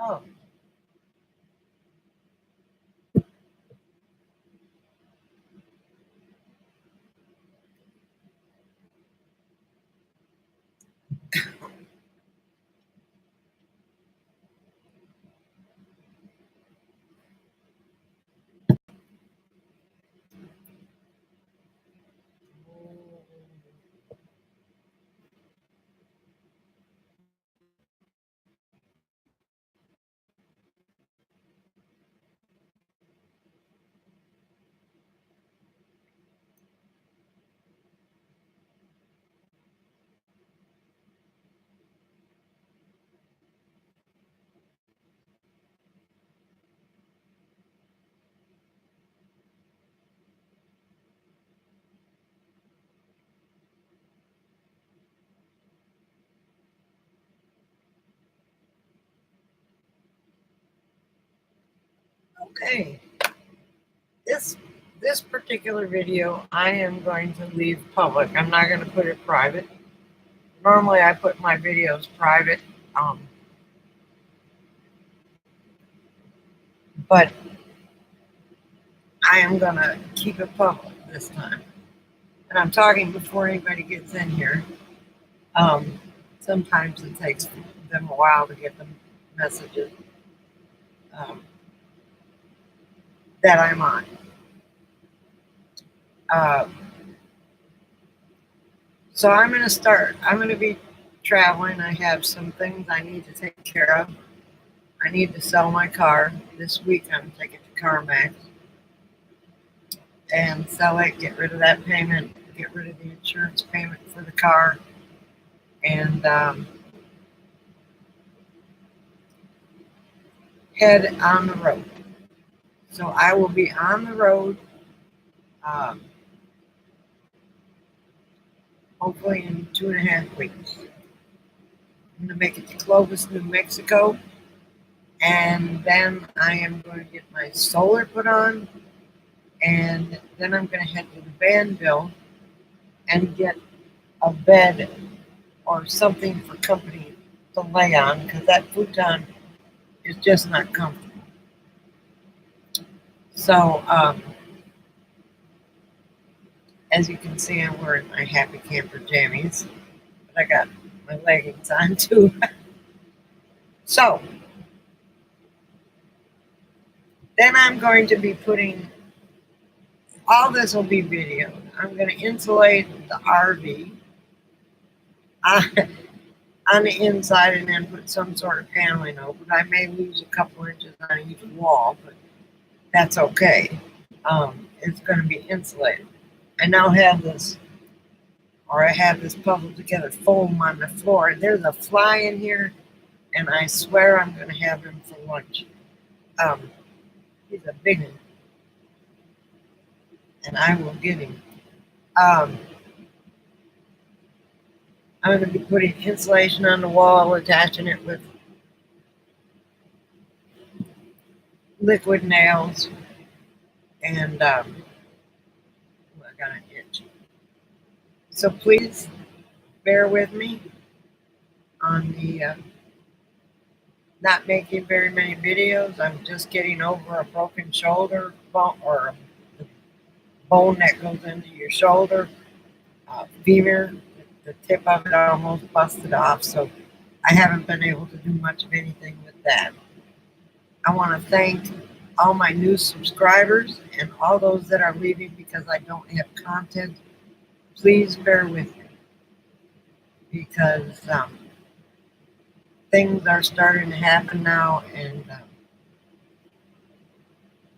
Oh. Okay. This particular video I am going to leave public. I'm not going to put it private. Normally I put my videos private, but I am going to keep it public this time. And I'm talking before anybody gets in here. Sometimes it takes them a while to get the messages that I'm on. So I'm going to start. I'm going to be traveling. I have some things I need to take care of. I need to sell my car. This week I'm taking it to CarMax and sell it, get rid of that payment, get rid of the insurance payment for the car, and head on the road. So I will be on the road hopefully in 2.5 weeks. I'm going to make it to Clovis, New Mexico, and then I am going to get my solar put on, and then I'm going to head to the Vanville and get a bed or something for company to lay on, because that futon is just not comfortable. So, as you can see, I'm wearing my Happy Camper jammies, but I got my leggings on too. So, then I'm going to be putting, all this will be videoed. I'm going to insulate the RV on the inside and then put some sort of paneling over it. I may lose a couple inches on each wall, but that's okay. It's going to be insulated. I now have this, or I have this puzzled together foam on the floor. There's a fly in here, and I swear I'm going to have him for lunch. He's a big one, and I will get him. I'm going to be putting insulation on the wall, attaching it with liquid nails, and I got an itch. So please bear with me on the not making very many videos. I'm just getting over a broken shoulder bone, or the bone that goes into your shoulder, femur. The tip of it almost busted off, so I haven't been able to do much of anything with that. I want to thank all my new subscribers and all those that are leaving because I don't have content. Please bear with me, because things are starting to happen now, and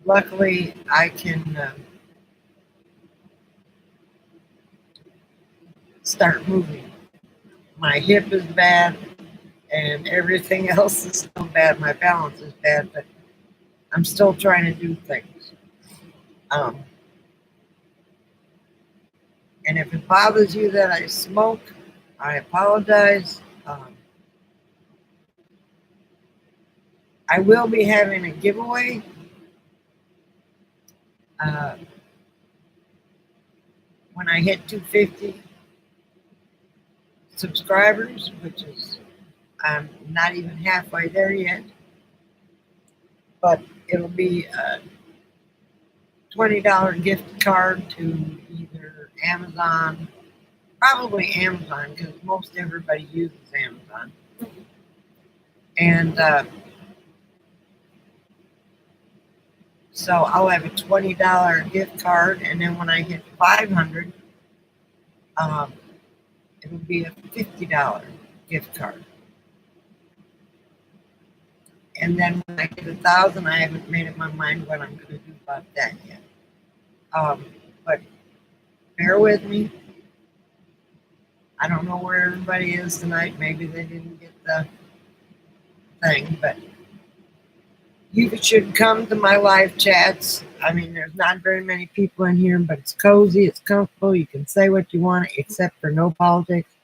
luckily I can start moving. My hip is bad and everything else is still bad. My balance is bad, but I'm still trying to do things. And if it bothers you that I smoke, I apologize. I will be having a giveaway. When I hit 250 subscribers, which is I'm not even halfway there yet. but it'll be a $20 gift card to either Amazon, probably Amazon, because most everybody uses Amazon. And so I'll have a $20 gift card, and then when I hit 500, it'll be a $50 gift card. And then when I get 1,000, I haven't made up my mind what I'm going to do about that yet. But bear with me. I don't know where everybody is tonight. Maybe they didn't get the thing, but you should come to my live chats. I mean, there's not very many people in here, but it's cozy, it's comfortable. You can say what you want, except for no politics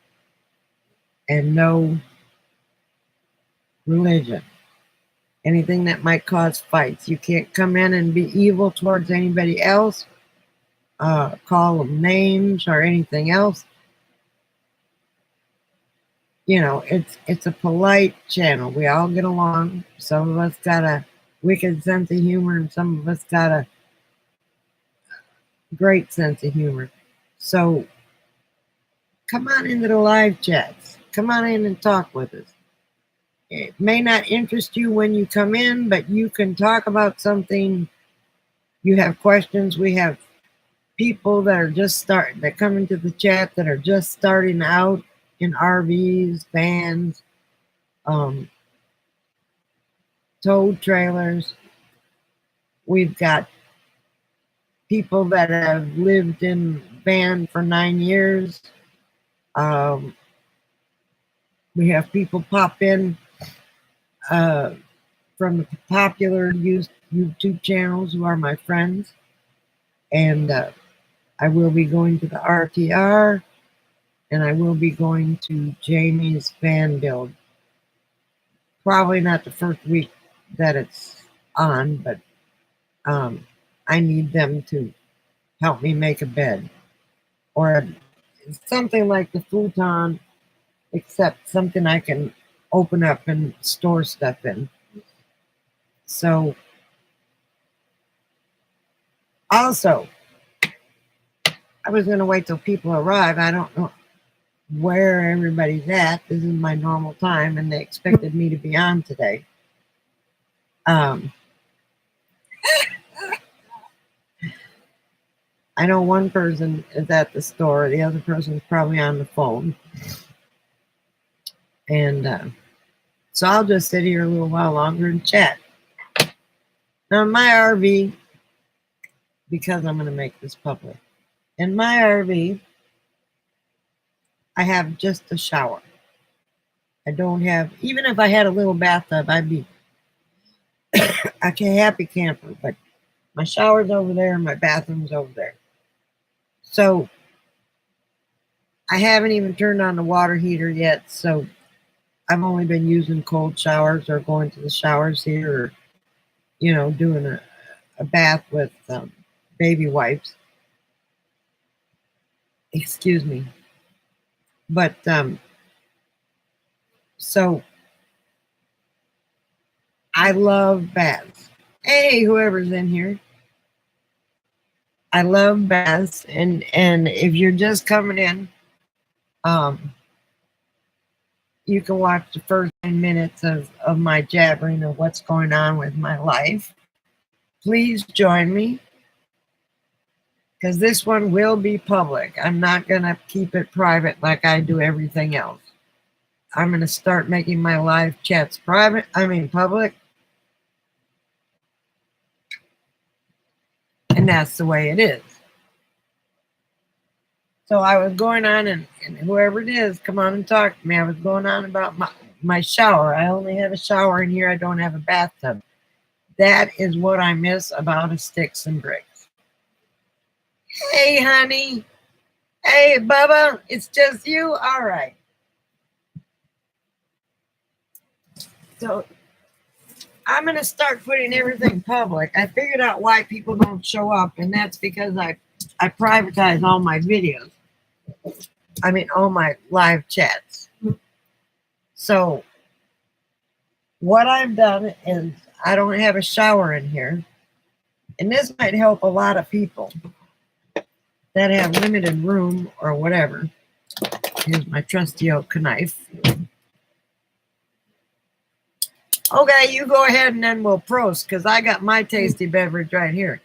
and no religion. Anything that might cause fights. You can't come in and be evil towards anybody else, call them names or anything else. You know, it's a polite channel. We all get along. Some of us got a wicked sense of humor, and some of us got a great sense of humor. So come on into the live chats. Come on in and talk with us. It may not interest you when you come in, but you can talk about something. You have questions. We have people that are just starting, that come into the chat that are just starting out in RVs, vans, towed trailers. We've got people that have lived in van for 9 years. We have people pop in from the popular YouTube channels who are my friends. And I will be going to the RTR, and I will be going to Jamie's van build. Probably not the first week that it's on, but I need them to help me make a bed. Or something like the futon, except something I can open up and store stuff in. So, also, I was going to wait till people arrive. I don't know where everybody's at. This is my normal time, and they expected me to be on today. I know one person is at the store. The other person's probably on the phone. And so I'll just sit here a little while longer and chat. Now, in my RV, because I'm going to make this public, in my RV, I have just a shower. I don't have, even if I had a little bathtub, I'd be a happy camper. But my shower's over there, and my bathroom's over there. So I haven't even turned on the water heater yet. So I've only been using cold showers or going to the showers here, or, you know, doing a bath with baby wipes. Excuse me. But so I love baths. Hey, whoever's in here. I love baths, and if you're just coming in, you can watch the first 10 minutes of my jabbering of what's going on with my life. Please join me, because this one will be public. I'm not going to keep it private like I do everything else. I'm going to start making my live chats public. And that's the way it is. So I was going on, and whoever it is, come on and talk to me. I was going on about my shower. I only have a shower in here. I don't have a bathtub. That is what I miss about a sticks and bricks. Hey, honey. Hey, Bubba. It's just you? All right. So I'm going to start putting everything public. I figured out why people don't show up, and that's because I privatize all my videos. I mean, all my live chats. So what I've done is I don't have a shower in here. And this might help a lot of people that have limited room or whatever. Here's my trusty oak knife. Okay, you go ahead and then we'll prost, because I got my tasty beverage right here.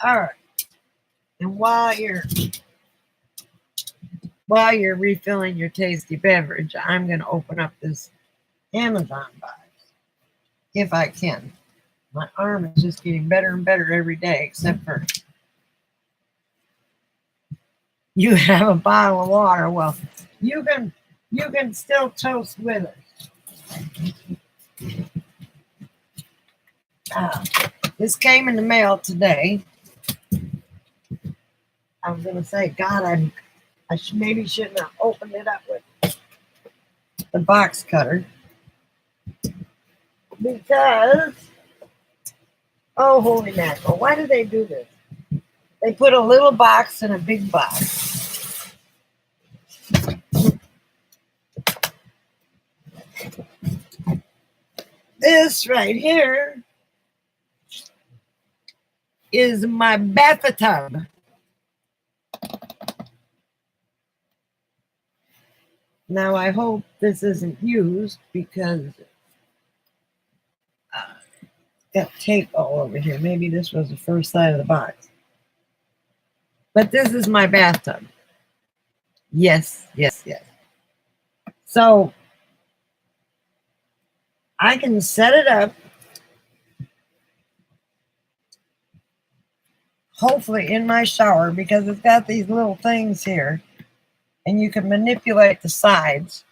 All right. And while you're refilling your tasty beverage, I'm going to open up this Amazon box if I can. My arm is just getting better and better every day, except for you have a bottle of water. Well, you can still toast with it. This came in the mail today. I was gonna say, God, I maybe shouldn't have opened it up with the box cutter, because oh, holy mackerel! Why do they do this? They put a little box in a big box. This right here is my bathtub. Now, I hope this isn't used, because got tape all over here. Maybe this was the first side of the box. But this is my bathtub. Yes, yes, yes. So I can set it up, hopefully in my shower, because it's got these little things here, and you can manipulate the sides.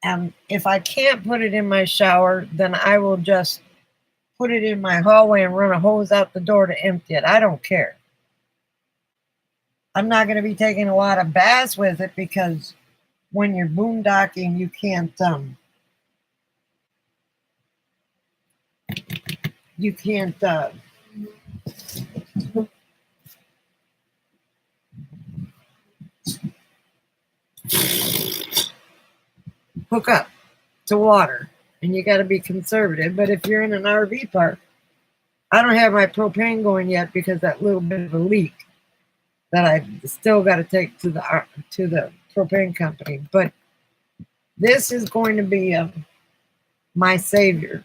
And if I can't put it in my shower, then I will just put it in my hallway and run a hose out the door to empty it. I don't care. I'm not going to be taking a lot of baths with it, because when you're boondocking, you can't hook up to water, and you got to be conservative. But if you're in an RV park, I don't have my propane going yet, because that little bit of a leak that I still got to take to the propane company. But this is going to be my savior.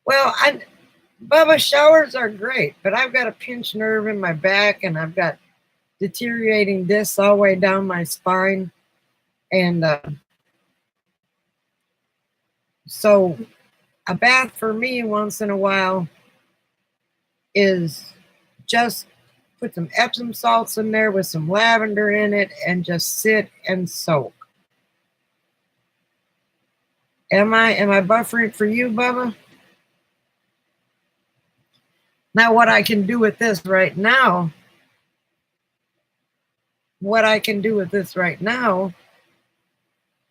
Well, Bubba, showers are great, but I've got a pinched nerve in my back, and I've got deteriorating discs all the way down my spine. And so a bath for me once in a while is just put some Epsom salts in there with some lavender in it and just sit and soak. Am I buffering for you, Bubba? Now, what I can do with this right now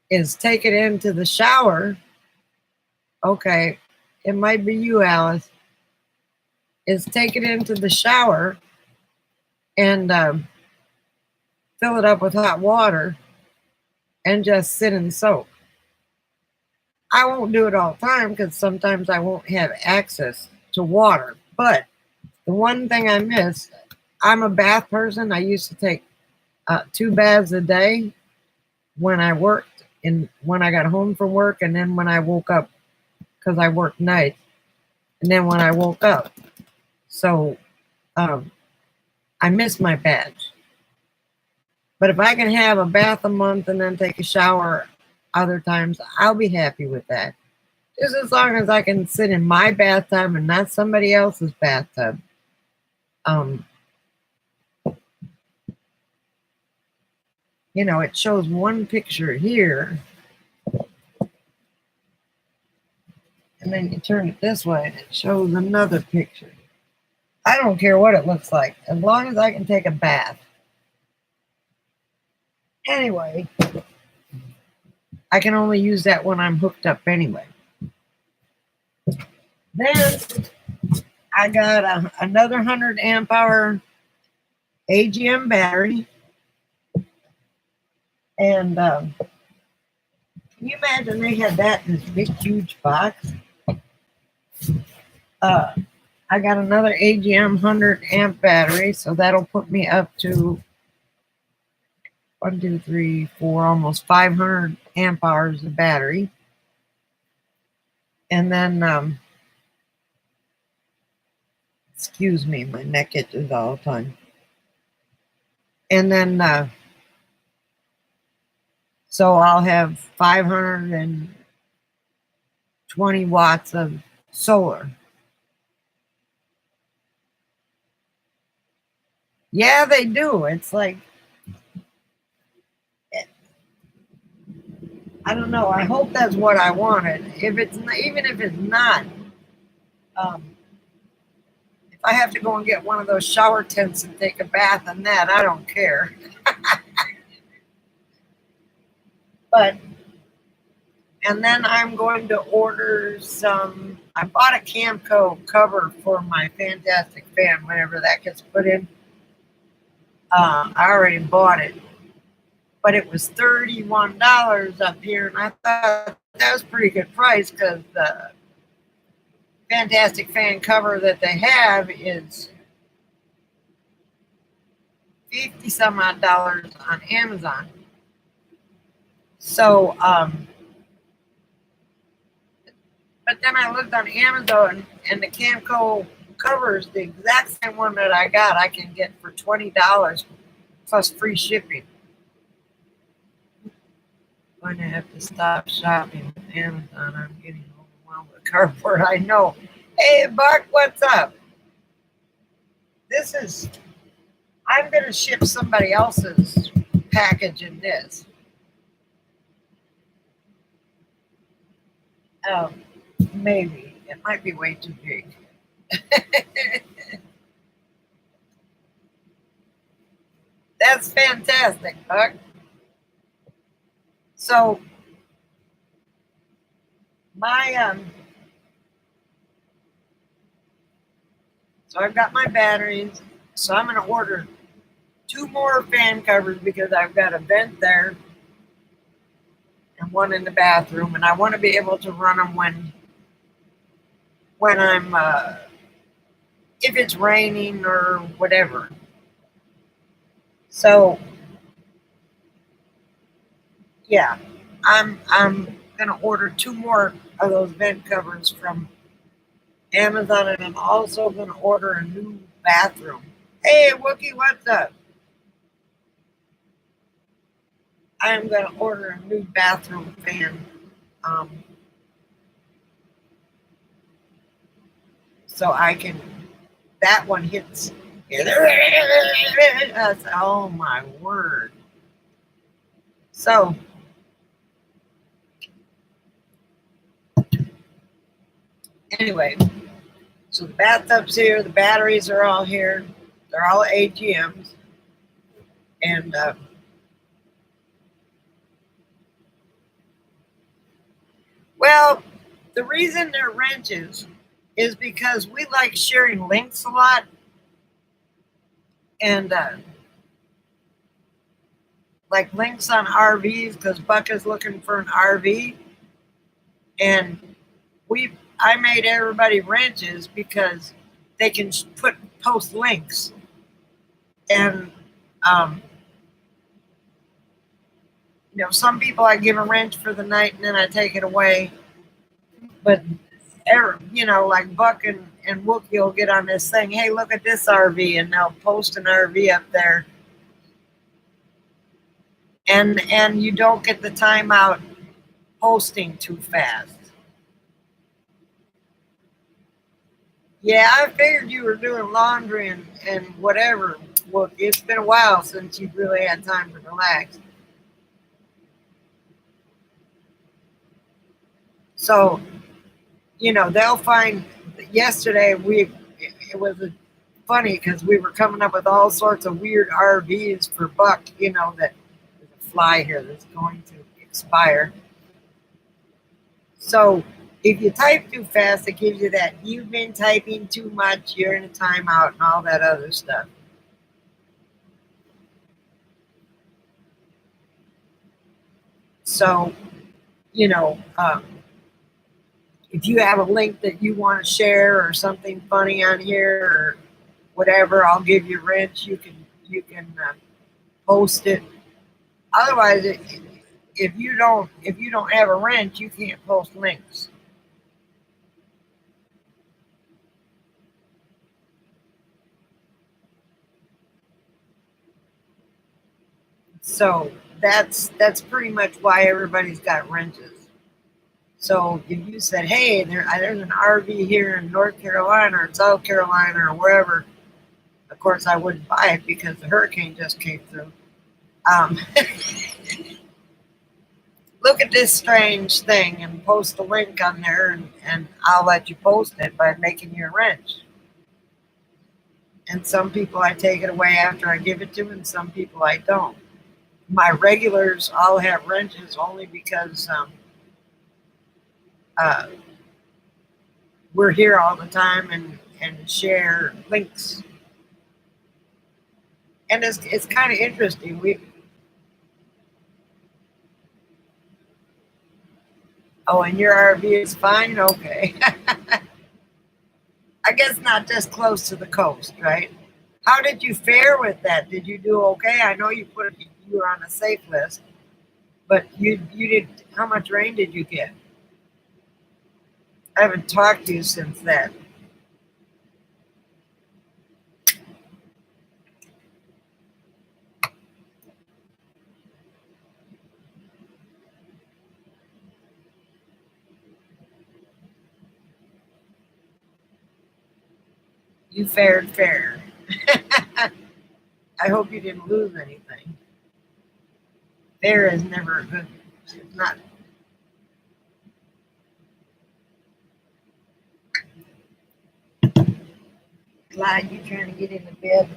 is take it into the shower. Okay, it might be you, Alice. Is take it into the shower and fill it up with hot water and just sit and soak. I won't do it all the time, because sometimes I won't have access to water. But the one thing I miss, I'm a bath person. I used to take 2 baths a day when I worked, and when I got home from work, and then when I woke up, because I worked nights, and then when I woke up. So I miss my baths. But if I can have a bath a month and then take a shower other times, I'll be happy with that. Just as long as I can sit in my bathtub and not somebody else's bathtub. You know, it shows one picture here, and then you turn it this way and it shows another picture. I don't care what it looks like, as long as I can take a bath. Anyway, I can only use that when I'm hooked up anyway. Then I got another 100 amp hour AGM battery. And can you imagine they had that in this big, huge box? Uh, I got another AGM 100 amp battery, so that'll put me up to 1, 2, 3, 4, almost 500 amp hours of battery. And then, excuse me, my neck itches all the time. And then, so I'll have 520 watts of solar. Yeah, they do. It's like, I don't know. I hope that's what I wanted. If it's not, even if it's not, if I have to go and get one of those shower tents and take a bath in that, I don't care. But and then I'm going to order some. I bought a Camco cover for my Fantastic Fan. Whenever that gets put in, I already bought it, but it was $31 up here, and I thought that was a pretty good price because the Fantastic Fan cover that they have is 50 some odd dollars on Amazon. So, but then I looked on Amazon and the Camco covers, the exact same one that I got, I can get for $20 plus free shipping. I'm going to have to stop shopping with Amazon. I'm getting overwhelmed with cardboard. I know. Hey, Buck, what's up? I'm going to ship somebody else's package in this. Maybe. It might be way too big. That's fantastic, Buck. So my so I've got my batteries. So I'm going to order 2 more fan covers because I've got a vent there and one in the bathroom, and I want to be able to run them when I'm if it's raining or whatever. So yeah, I'm gonna order 2 more of those vent covers from Amazon, and I'm also gonna order a new bathroom. Hey, Wookie, what's up? I'm gonna order a new bathroom fan. So I can. That one hits. Oh my word! So anyway, so the bathtub's here, the batteries are all here, they're all AGMs, and well, the reason they're wrenches is because we like sharing links a lot, and like links on RVs because Buck is looking for an RV, and I made everybody wrenches because they can post links, and um, some people I give a wrench for the night and then I take it away, but like Buck and Wookie will get on this thing. Hey, look at this RV, and they'll post an RV up there, and you don't get the timeout posting too fast. Yeah, I figured you were doing laundry and whatever. Well, it's been a while since you've really had time to relax. So, they'll find. Yesterday it was funny because we were coming up with all sorts of weird RVs for Buck. That there's a fly here that's going to expire. So if you type too fast, it gives you that you've been typing too much, you're in a timeout, and all that other stuff. So, you know, if you have a link that you want to share or something funny on here or whatever, I'll give you wrench. You can post it. Otherwise, if you don't have a wrench, you can't post links. So that's pretty much why everybody's got wrenches. So if you said, "Hey, there's an RV here in North Carolina or South Carolina or wherever," of course I wouldn't buy it because the hurricane just came through. Um, Look at this strange thing and post a link on there, and I'll let you post it by making you a wrench. And some people I take it away after I give it to, and some people I don't. My regulars all have wrenches only because uh, we're here all the time and share links. And it's kind of interesting. And your RV is fine? Okay. I guess not just close to the coast, right? How did you fare with that? Did you do okay? I know you were on a safe list, but you did. How much rain did you get? I haven't talked to you since then. You fared fair. I hope you didn't lose anything. Fair is never a good. It's not. Clyde, you trying to get into bed?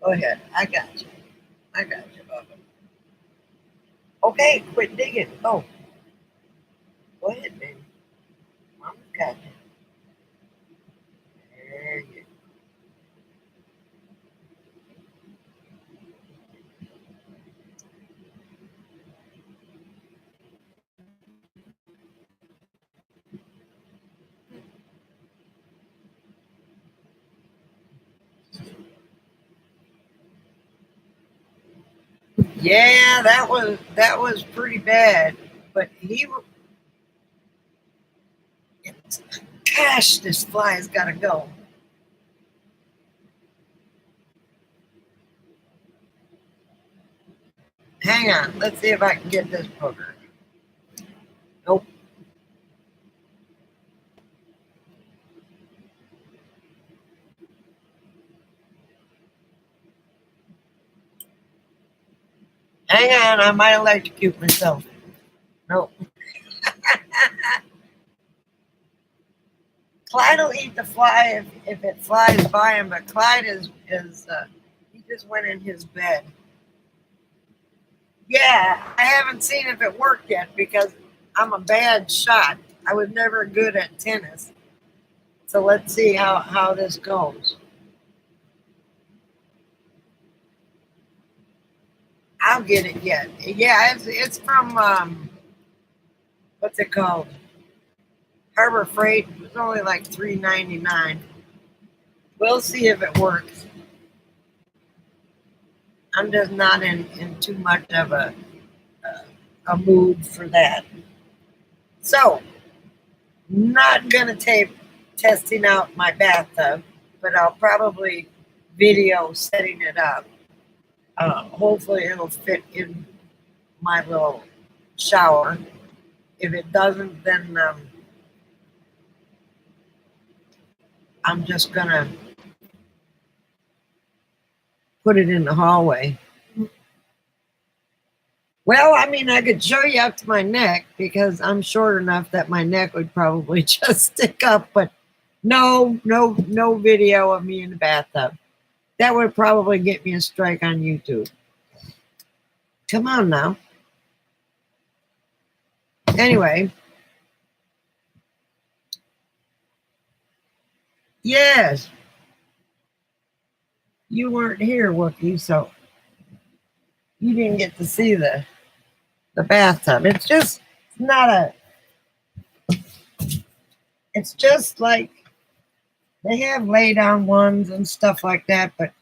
Go ahead. I got you. I got you, Bubba. Okay, quit digging. Oh, go ahead, baby. Mama's got you. There you Yeah, that was pretty bad. But gosh, this fly's got to go. Hang on, let's see if I can get this booger. Nope. Hang on, I might electrocute myself. Nope. Clyde will eat the fly if it flies by him, but Clyde is he just went in his bed. Yeah, I haven't seen if it worked yet because I'm a bad shot. I was never good at tennis. So let's see how this goes. I'll get it yet. Yeah, it's from what's it called? Harbor Freight. It's only like $3.99. We'll see if it works. I'm just not in too much of a mood for that. So, not gonna tape testing out my bathtub, but I'll probably video setting it up. Hopefully, it'll fit in my little shower. If it doesn't, then I'm just gonna put it in the hallway. Well, I mean, I could show you up to my neck because I'm short enough that my neck would probably just stick up, but no video of me in the bathtub. That would probably get me a strike on YouTube. Come on now. Anyway, yes, you weren't here, Wookie, so you didn't get to see the the bathtub. It's not a, it's just like they have lay down ones and stuff like that, but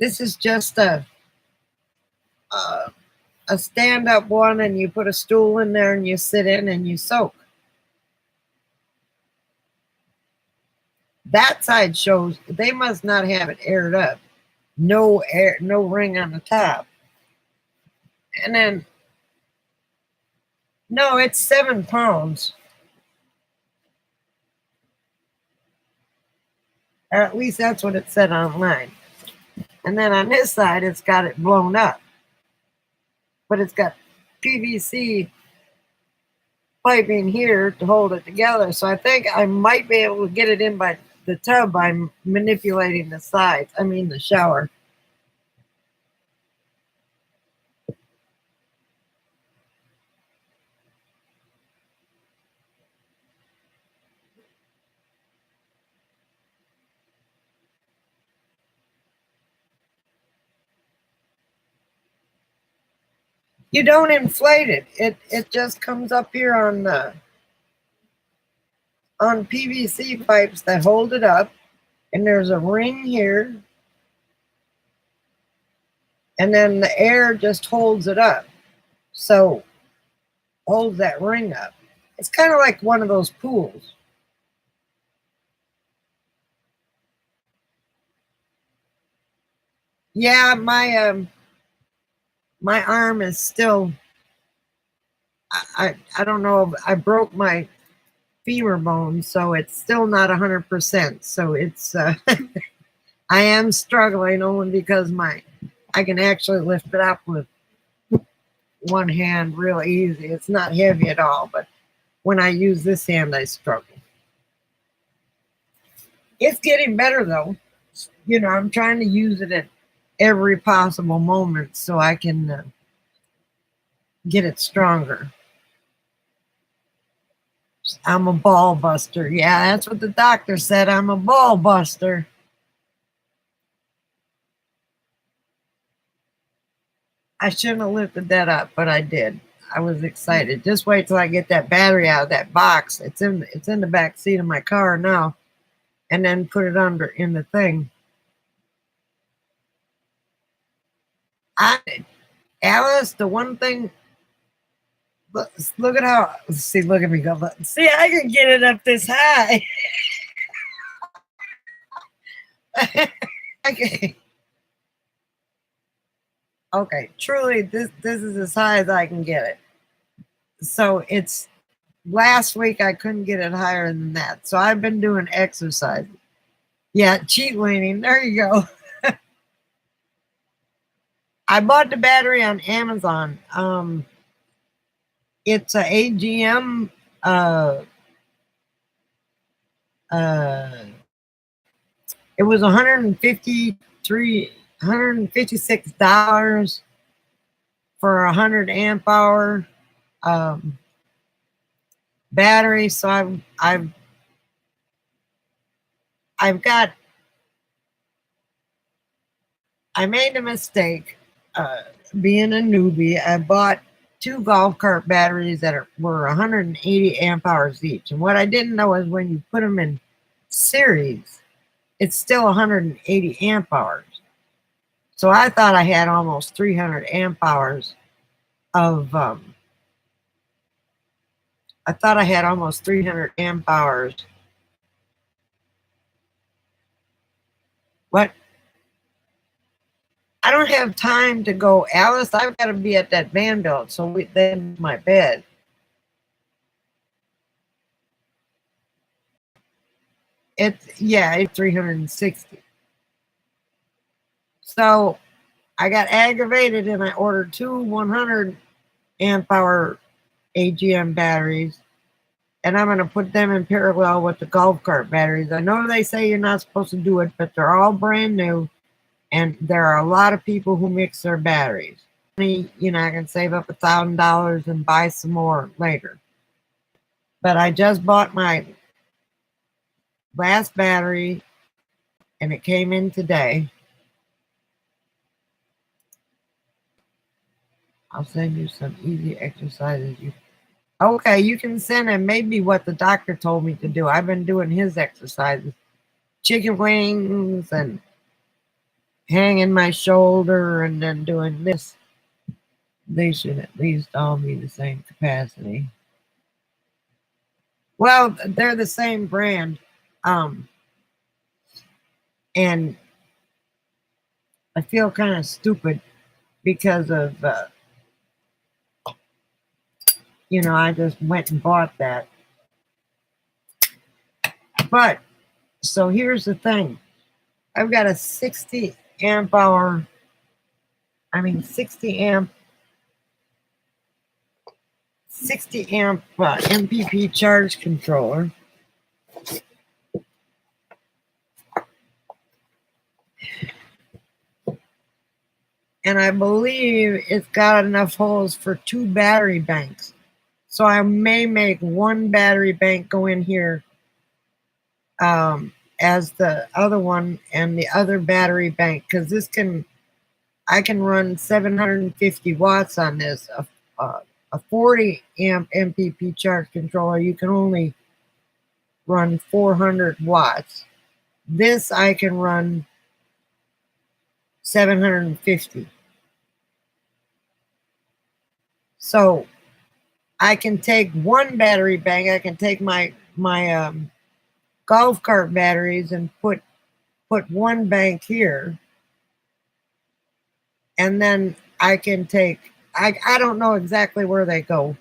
this is just a, a stand up one, and you put a stool in there and you sit in and you soak. That side shows they must not have it aired up. No air, no ring on the top. And then, no, it's 7 pounds. Or at least that's what it said online. And then on this side, it's got it blown up. But it's got PVC piping here to hold it together. So I think I might be able to get it in by the tub by manipulating the sides. I mean, the shower. You don't inflate it. It just comes up here on PVC pipes that hold it up, and there's a ring here, and then the air just holds it up. So holds that ring up. It's kind of like one of those pools. Yeah, my arm is still. I don't know. I broke my femur bone, so it's still not 100%. So it's I am struggling only because I can actually lift it up with one hand real easy. It's not heavy at all, but when I use this hand, I struggle. It's getting better though. You know, I'm trying to use it at every possible moment so I can get it stronger. I'm a ball buster. Yeah, that's what the doctor said. I'm a ball buster. I shouldn't have lifted that up, but I did. I was excited. Just wait till I get that battery out of that box. It's in the back seat of my car now, and then put it under in the thing. Alice, the one thing. Look at how. See, look at me go. See, I can get it up this high. Okay. Okay. Truly, this is as high as I can get it. So it's last week I couldn't get it higher than that. So I've been doing exercise. Yeah, cheat leaning. There you go. I bought the battery on Amazon. It's a AGM. It was $156 for 100 amp hour battery. So I've got. I made a mistake being a newbie. I bought 2 golf cart batteries that were 180 amp hours each. And what I didn't know is when you put them in series, it's still 180 amp hours. So I thought I had almost 300 amp hours of, I thought I had almost 300 amp hours. What? I don't have time to go, Alice. I've got to be at that Vanderbilt. So then my bed. It's 360. So I got aggravated and I ordered 2 100 amp hour AGM batteries, and I'm going to put them in parallel with the golf cart batteries. I know they say you're not supposed to do it, but they're all brand new, and there are a lot of people who mix their batteries. I can save up $1,000 and buy some more later. But I just bought my last battery, and it came in today. I'll send you some easy exercises. Okay, you can send him maybe what the doctor told me to do. I've been doing his exercises. Chicken wings and hanging my shoulder and then doing this. They should at least all be the same capacity. Well, they're the same brand. Um, and I feel kind of stupid because of, I just went and bought that. But, so here's the thing. I've got a 60 amp hour, 60 amp MPP charge controller. And I believe it's got enough holes for 2 battery banks. So I may make 1 battery bank go in here as the other one, and the other battery bank, because I can run 750 watts on this. A 40 amp MPP charge controller, you can only run 400 watts. This I can run 750. So I can take 1 battery bank. I can take my golf cart batteries and put 1 bank here, and then I can take. I don't know exactly where they go.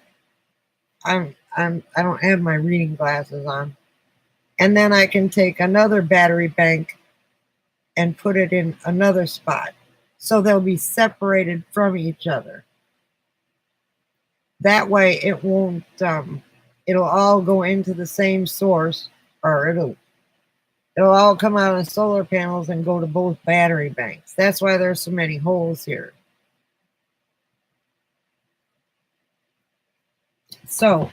I don't have my reading glasses on, and then I can take another battery bank and put it in another spot, so they'll be separated from each other. That way, it won't. It'll all go into the same source, or it'll all come out of solar panels and go to both battery banks. That's why there's so many holes here. So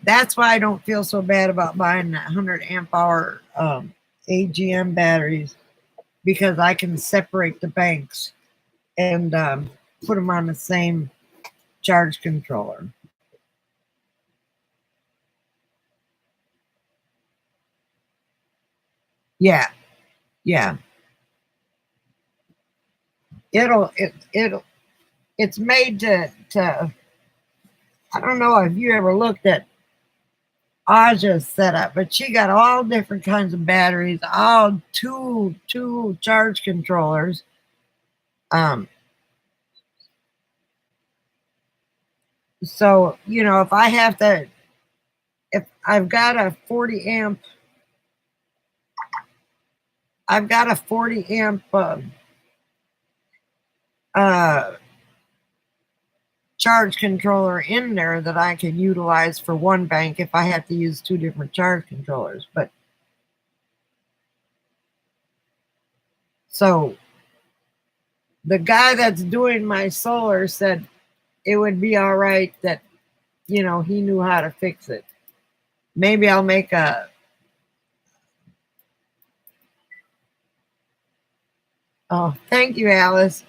that's why I don't feel so bad about buying that 100 amp hour AGM batteries, because I can separate the banks and put them on the same charge controller. Yeah. It's made to I don't know if you ever looked at Aja's setup, but she got all different kinds of batteries, all two charge controllers. So if I've got a 40 amp, charge controller in there that I can utilize for 1 bank if I have to use 2 different charge controllers. But so the guy that's doing my solar said it would be all right, that he knew how to fix it. Maybe I'll make a oh, thank you, Alice.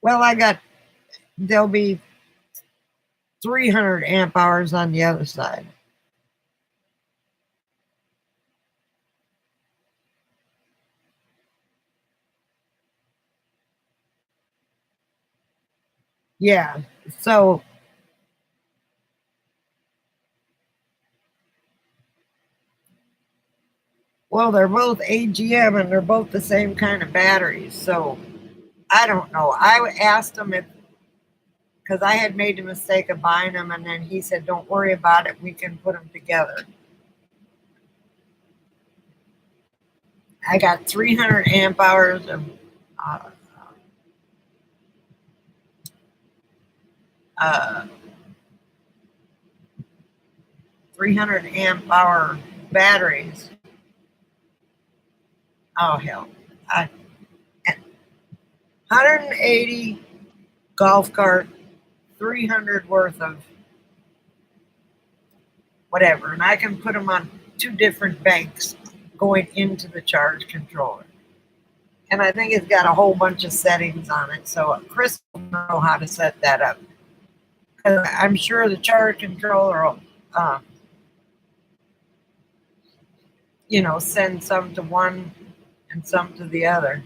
Well, there'll be 300 amp hours on the other side. Yeah, so well, they're both AGM and they're both the same kind of batteries. So I don't know. I asked him because I had made the mistake of buying them, and then he said, "Don't worry about it. We can put them together." I got 300 amp hours of uh, 300 amp hour batteries. Oh hell, 180 golf cart, 300 worth of whatever, and I can put them on two different banks going into the charge controller. And I think it's got a whole bunch of settings on it. So Chris will know how to set that up. Because I'm sure the charge controller will, send some to one and some to the other.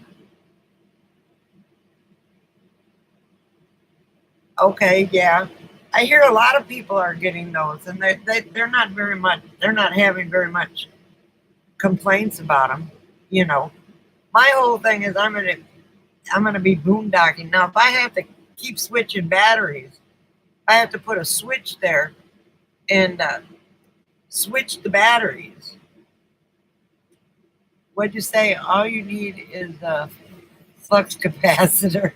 Okay, yeah. I hear a lot of people are getting those, and they're not very much. They're not having very much complaints about them. You know, my whole thing is I'm gonna be boondocking now. If I have to keep switching batteries, I have to put a switch there and switch the batteries. What'd you say? All you need is a flux capacitor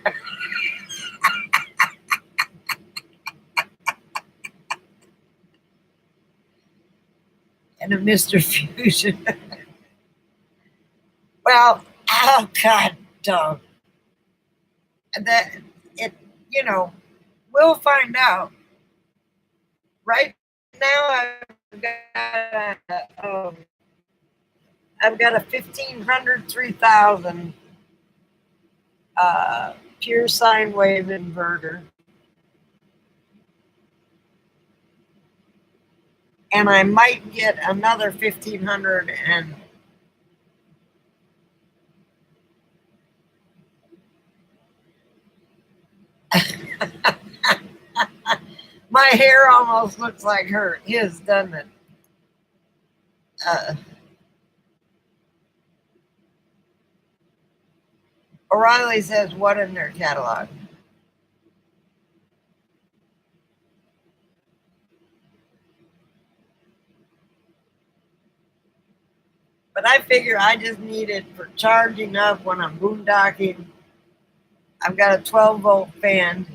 and a Mr. Fusion. Well, oh God, dog. That it, you know, we'll find out. Right now, I've got a 1500 3000 pure sine wave inverter, and I might get another 1500 and my hair almost looks like his, doesn't it? Uh, O'Reilly says, what in their catalog? But I figure I just need it for charging up when I'm boondocking. I've got a 12-volt fan.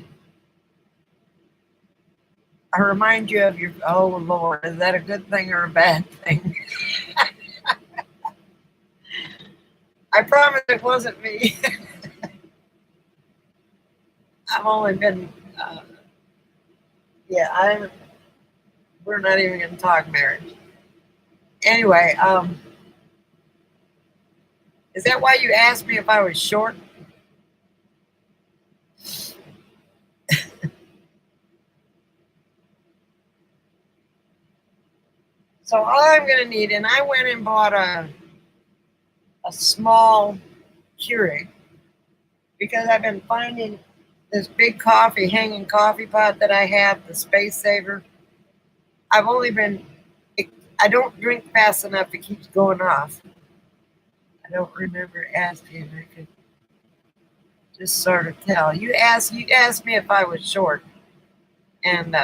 I remind you of your, oh Lord, is that a good thing or a bad thing? I promise it wasn't me. I've only been, yeah, we're not even going to talk marriage. Anyway, is that why you asked me if I was short? So all I'm going to need, and I went and bought a small Keurig because I've been finding this big hanging coffee pot that I have, the Space Saver. I've only been, I don't drink fast enough, it keeps going off. I don't remember asking. I could just sort of tell. You asked me if I was short, and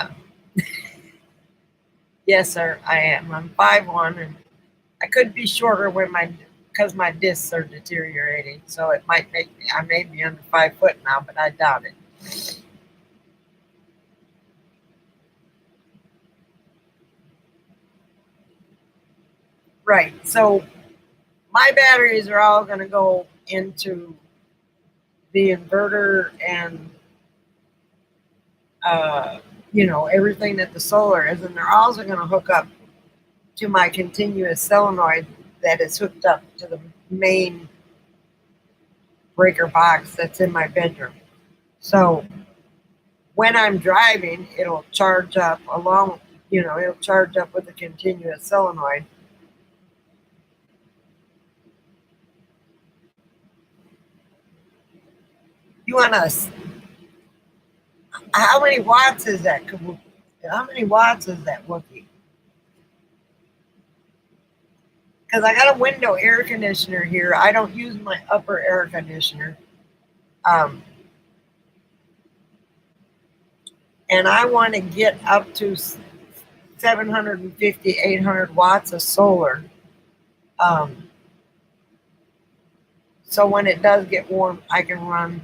yes, sir, I am. I'm 5'1", and I could be shorter because my discs are deteriorating. So it might make me. I may be under 5 foot now, but I doubt it. Right. So my batteries are all going to go into the inverter and everything that the solar is, and they're also going to hook up to my continuous solenoid that is hooked up to the main breaker box that's in my bedroom. So when I'm driving, it'll charge up it'll charge up with the continuous solenoid. You want us? How many watts is that? How many watts is that, Wookie? Because I got a window air conditioner here. I don't use my upper air conditioner. And I want to get up to 750, 800 watts of solar. So when it does get warm, I can run.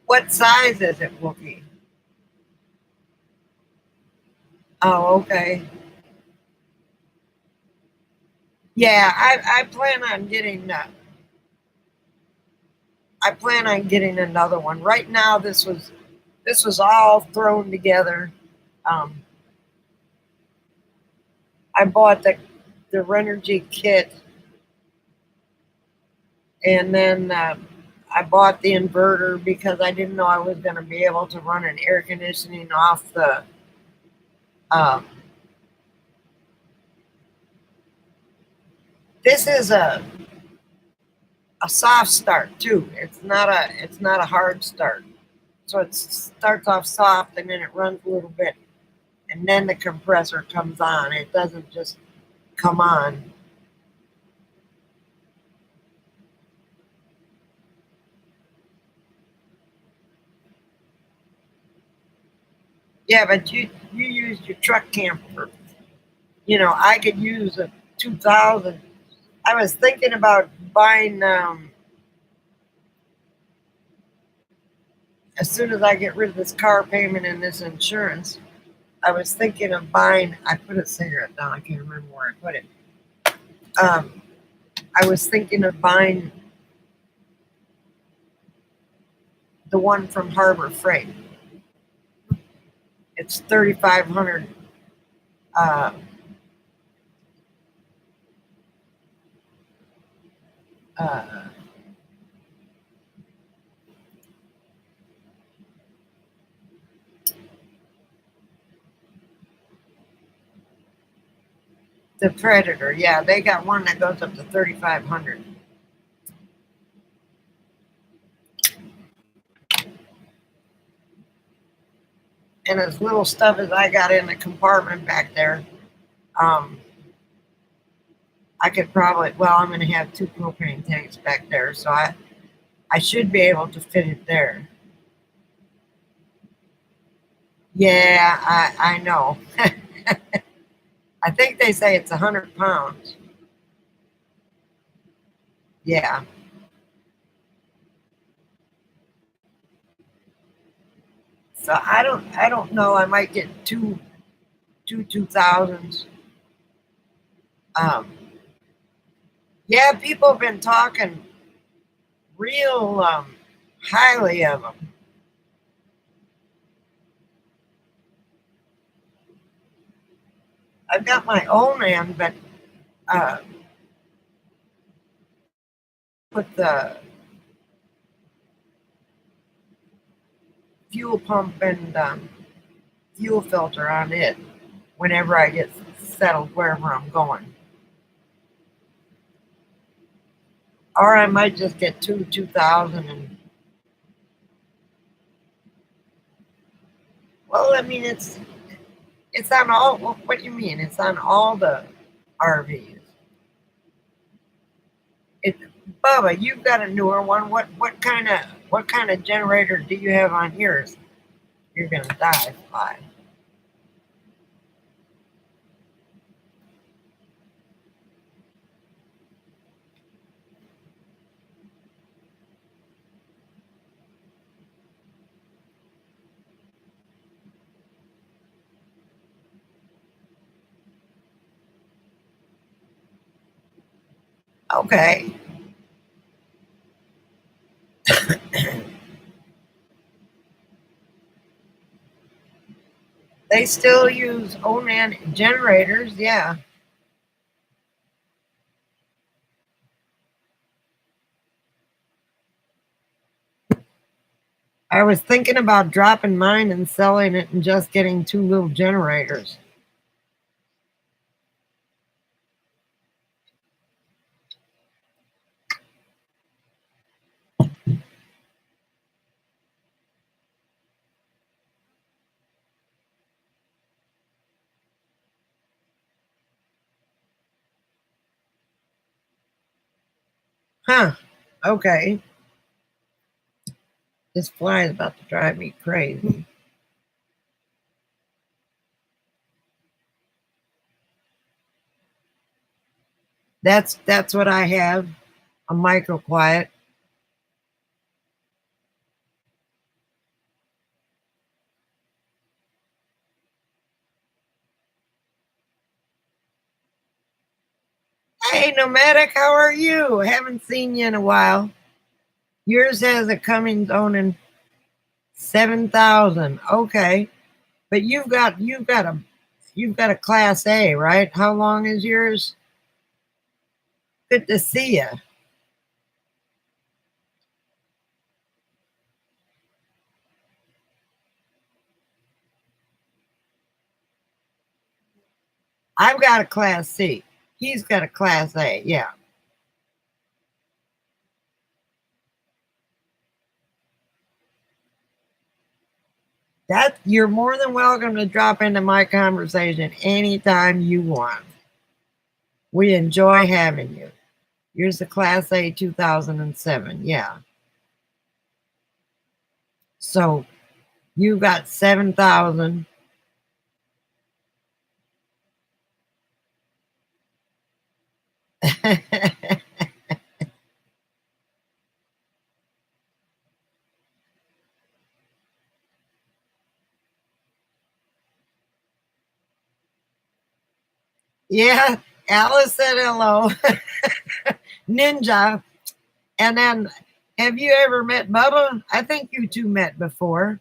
What size is it, Wookie? Oh, okay. Yeah, I plan on getting I plan on getting another one. Right now, this was all thrown together. Um, I bought the Renergy kit, and then I bought the inverter because I didn't know I was going to be able to run an air conditioning off the. Um, this is a soft start too. It's not a hard start. So it starts off soft and then it runs a little bit, and then the compressor comes on. It doesn't just come on. Yeah, but you used your truck camper. I could use a 2000. I was thinking about buying as soon as I get rid of this car payment and this insurance. I was thinking of buying. I put a cigarette down. I can't remember where I put it. Um, I was thinking of buying the one from Harbor Freight. It's 3,500. Uh, uh, the Predator. Yeah, they got one that goes up to 3,500. And as little stuff as I got in the compartment back there, um, I could probably. Well, I'm going to have two propane tanks back there, so I should be able to fit it there. Yeah, I know. I think they say it's 100 pounds. Yeah. So I don't know. I might get two 2000s. Um, yeah, people have been talking real highly of them. I've got my own end, but uh, put the fuel pump and fuel filter on it whenever I get settled wherever I'm going. Or I might just get two 2000 and well, I mean it's on all. What do you mean? It's on all the RVs. It, Bubba, you've got a newer one. What kind of generator do you have on yours? You're gonna die, fly. Okay. They still use Onan generators, yeah. I was thinking about dropping mine and selling it and just getting two little generators. Huh. Okay. This fly is about to drive me crazy. That's what I have. A micro quiet. Hey, Nomadic, how are you? Haven't seen you in a while. Yours has a coming zone in 7,000. Okay, but you've got a Class A, right? How long is yours? Good to see you. I've got a Class C. He's got a Class A. Yeah. That you're more than welcome to drop into my conversation anytime you want. We enjoy having you. Yours the Class A 2007. Yeah. So you got 7,000. Yeah. Alice said hello. Ninja. And then have you ever met Bubba? I think you two met before.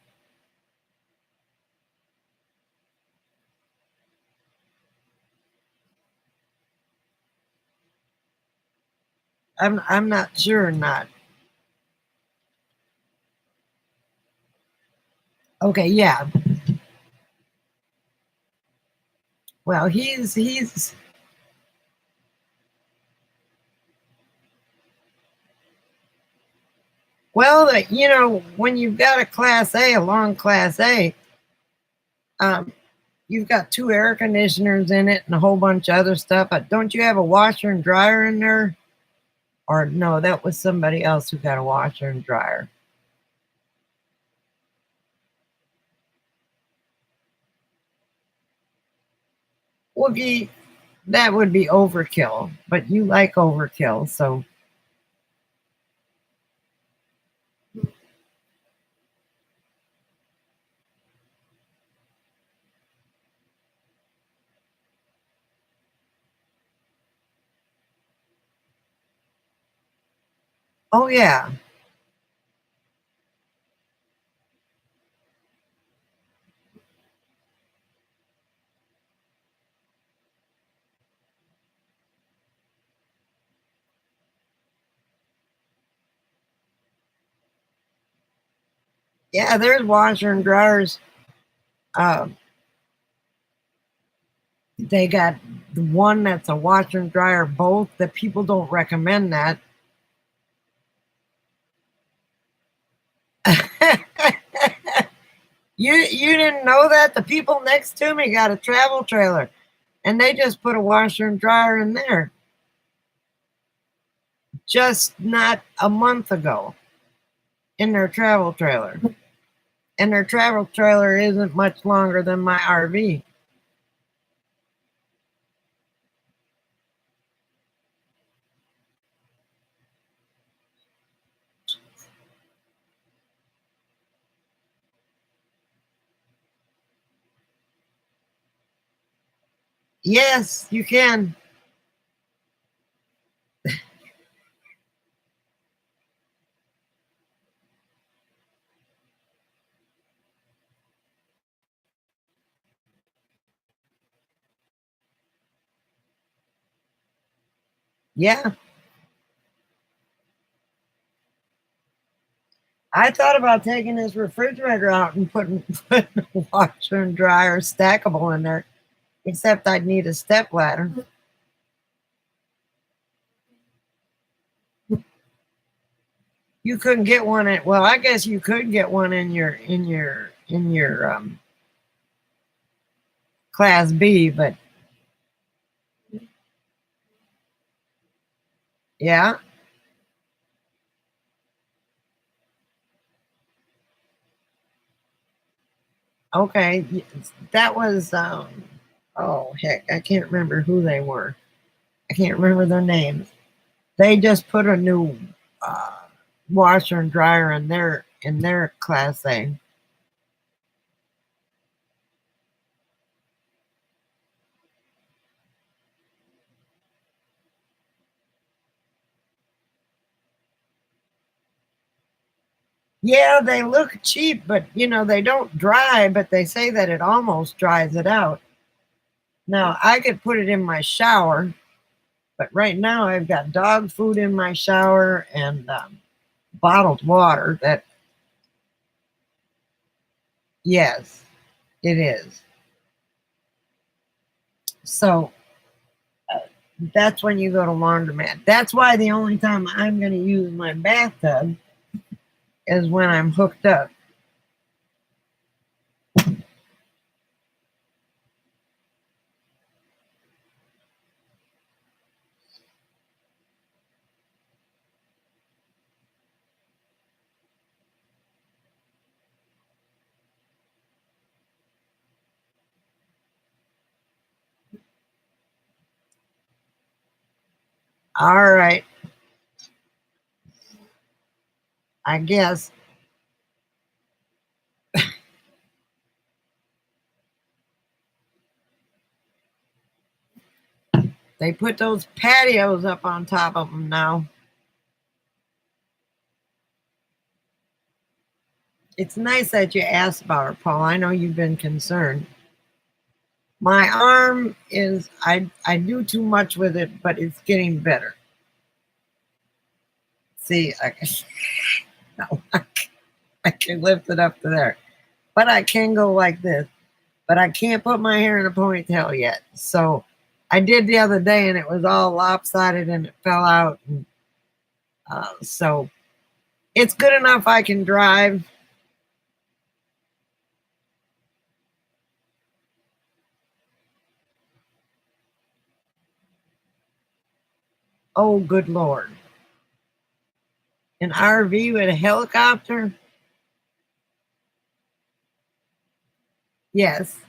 I'm not sure or not. Okay, yeah. Well, he's well, when you've got a Class A, a long Class A, um, you've got two air conditioners in it and a whole bunch of other stuff. Don't you have a washer and dryer in there? Or no, that was somebody else who got a washer and dryer. Well, that would be overkill, but you like overkill, so oh yeah. Yeah, there's washer and dryers. Uh, they got the one that's a washer and dryer both. The people don't recommend that. You didn't know that? The people next to me got a travel trailer and they just put a washer and dryer in there just not a month ago in their travel trailer. And their travel trailer isn't much longer than my RV. Yes, you can. Yeah. I thought about taking this refrigerator out and putting a washer and dryer stackable in there, except I'd need a step ladder. You couldn't get one at well, I guess you could get one in your class B, but yeah, okay. That was oh heck, I can't remember who they were. I can't remember their names. They just put a new uh, washer and dryer in their class A. Yeah, they look cheap, but they don't dry, but they say that it almost dries it out. Now, I could put it in my shower, but right now I've got dog food in my shower and bottled water that, yes, it is. So that's when you go to laundromat. That's why the only time I'm going to use my bathtub is when I'm hooked up. All right, I guess they put those patios up on top of them now. It's nice that you asked about her, Paul. I know you've been concerned. My arm is, I do too much with it, but it's getting better. See, no, I can lift it up to there, but I can go like this. But I can't put my hair in a ponytail yet. So I did the other day, and it was all lopsided and it fell out. And so it's good enough I can drive. Oh, good Lord. An RV with a helicopter? Yes.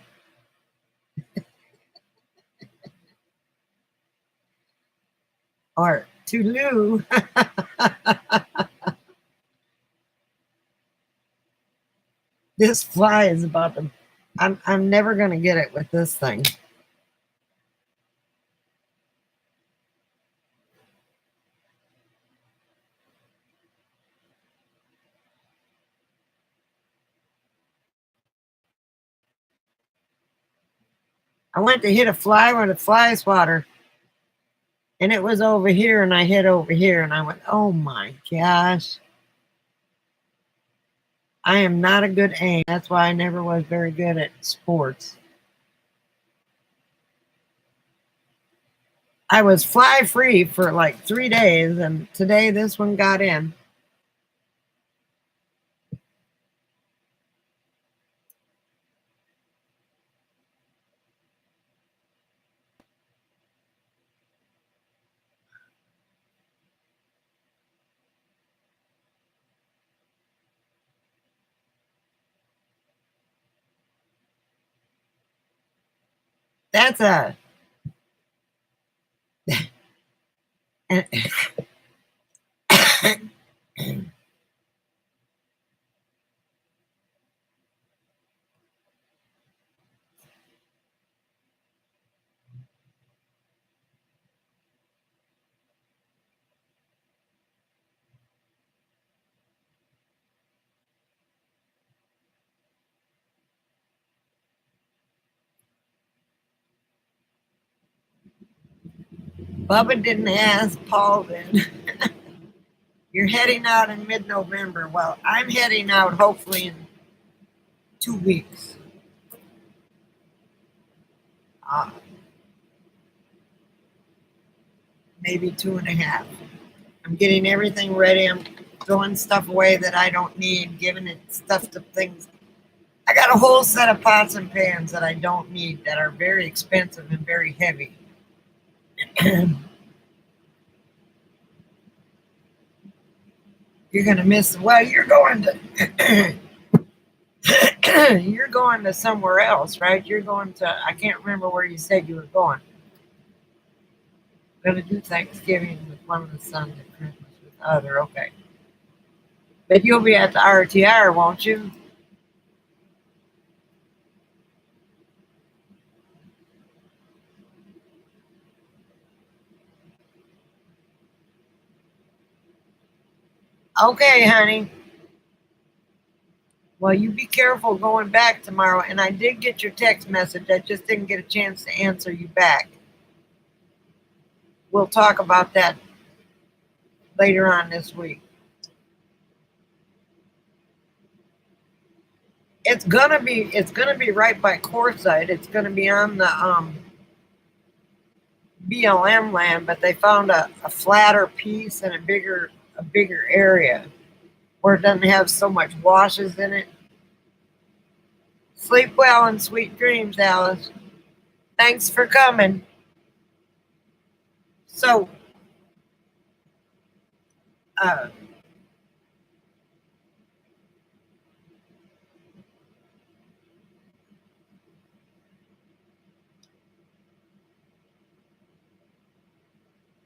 Or Tulu. This fly is about to. I'm never going to get it with this thing. I went to hit a fly with a fly swatter, and it was over here, and I hit over here, and I went, oh my gosh. I am not a good aim. That's why I never was very good at sports. I was fly free for like 3 days, and today this one got in. That's a. Bubba didn't ask, Paul did. You're heading out in mid November. Well, I'm heading out hopefully in 2 weeks. Uh, maybe 2.5. I'm getting everything ready. I'm throwing stuff away that I don't need, giving it stuff to things. I got a whole set of pots and pans that I don't need that are very expensive and very heavy. You're gonna miss. Well, you're going to. You're going to somewhere else, right? You're going to. I can't remember where you said you were going. Going to do Thanksgiving with one of the sons and Christmas with the other. Okay, but you'll be at the RTR, won't you? Okay, honey. Well, you be careful going back tomorrow. And I did get your text message. I just didn't get a chance to answer you back. We'll talk about that later on this week. It's gonna be right by Coreside. It's gonna be on the BLM land, but they found a flatter piece and a bigger area where it doesn't have so much washes in it. Sleep well and sweet dreams, Alice. Thanks for coming. So, uh,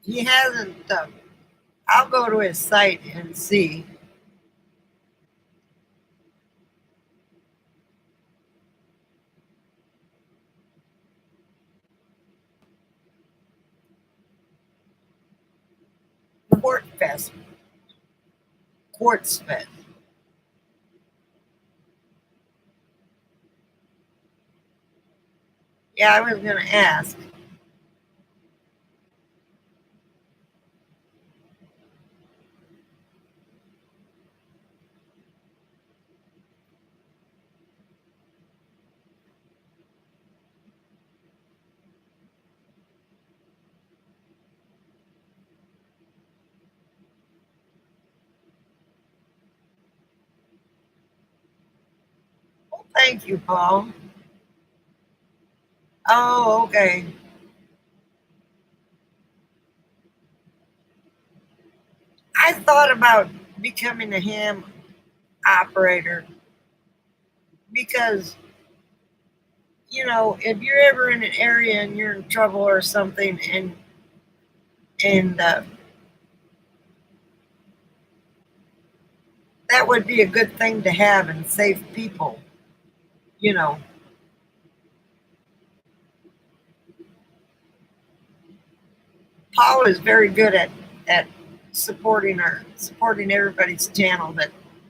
he hasn't. I'll go to his site and see. Quartz Fest. Quartz Fest. Yeah, I was gonna ask. Well, thank you, Paul. Oh, okay. I thought about becoming a ham operator because if you're ever in an area and you're in trouble or something, and that would be a good thing to have and save people. You know, Paul is very good at supporting everybody's channel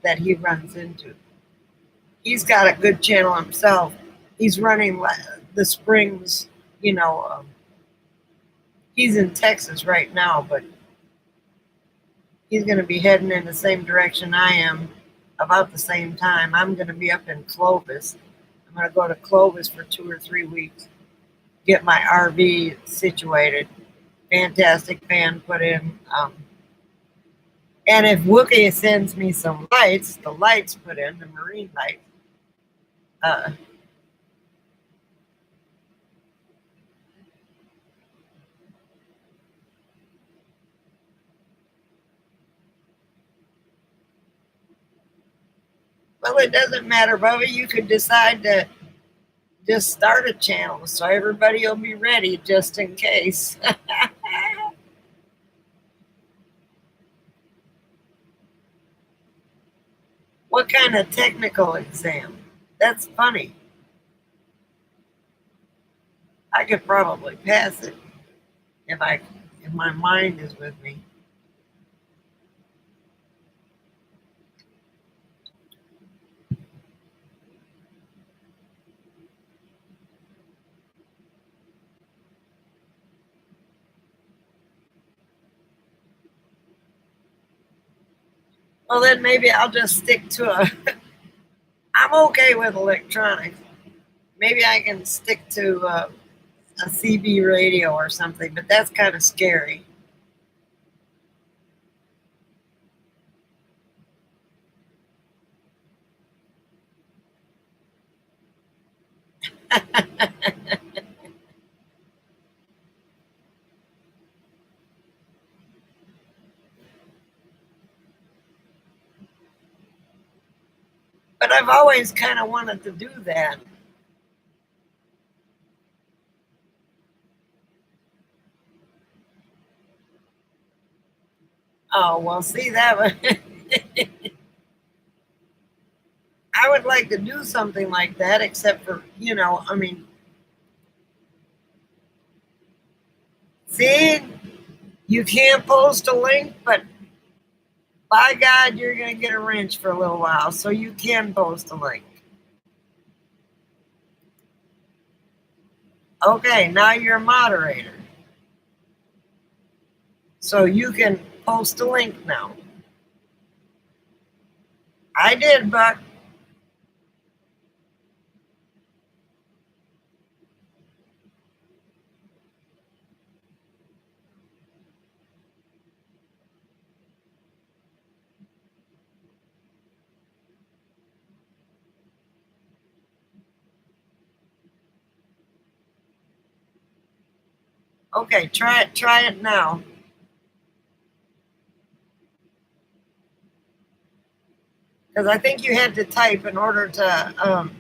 that he runs into. He's got a good channel himself. He's running the Springs. You know, he's in Texas right now, but he's going to be heading in the same direction I am about the same time. I'm going to be up in Clovis. I'm going to go to Clovis for 2 or 3 weeks, get my RV situated. Fantastic fan put in. And if Wookie sends me some lights, the lights put in, the marine lights, uh, well, it doesn't matter, Bubba. You could decide to just start a channel so everybody will be ready just in case. What kind of technical exam? That's funny. I could probably pass it if my mind is with me. Well, then maybe I'll just stick to a. I'm okay with electronics. Maybe I can stick to a CB radio or something, but that's kind of scary. But I've always kind of wanted to do that. Oh, well, see that one. I would like to do something like that, except for, I mean, see, you can't post a link, but By God, you're going to get a wrench for a little while, so you can post a link. Okay, now you're a moderator. So you can post a link now. I did, Buck. Okay, try it now. Because I think you had to type in order to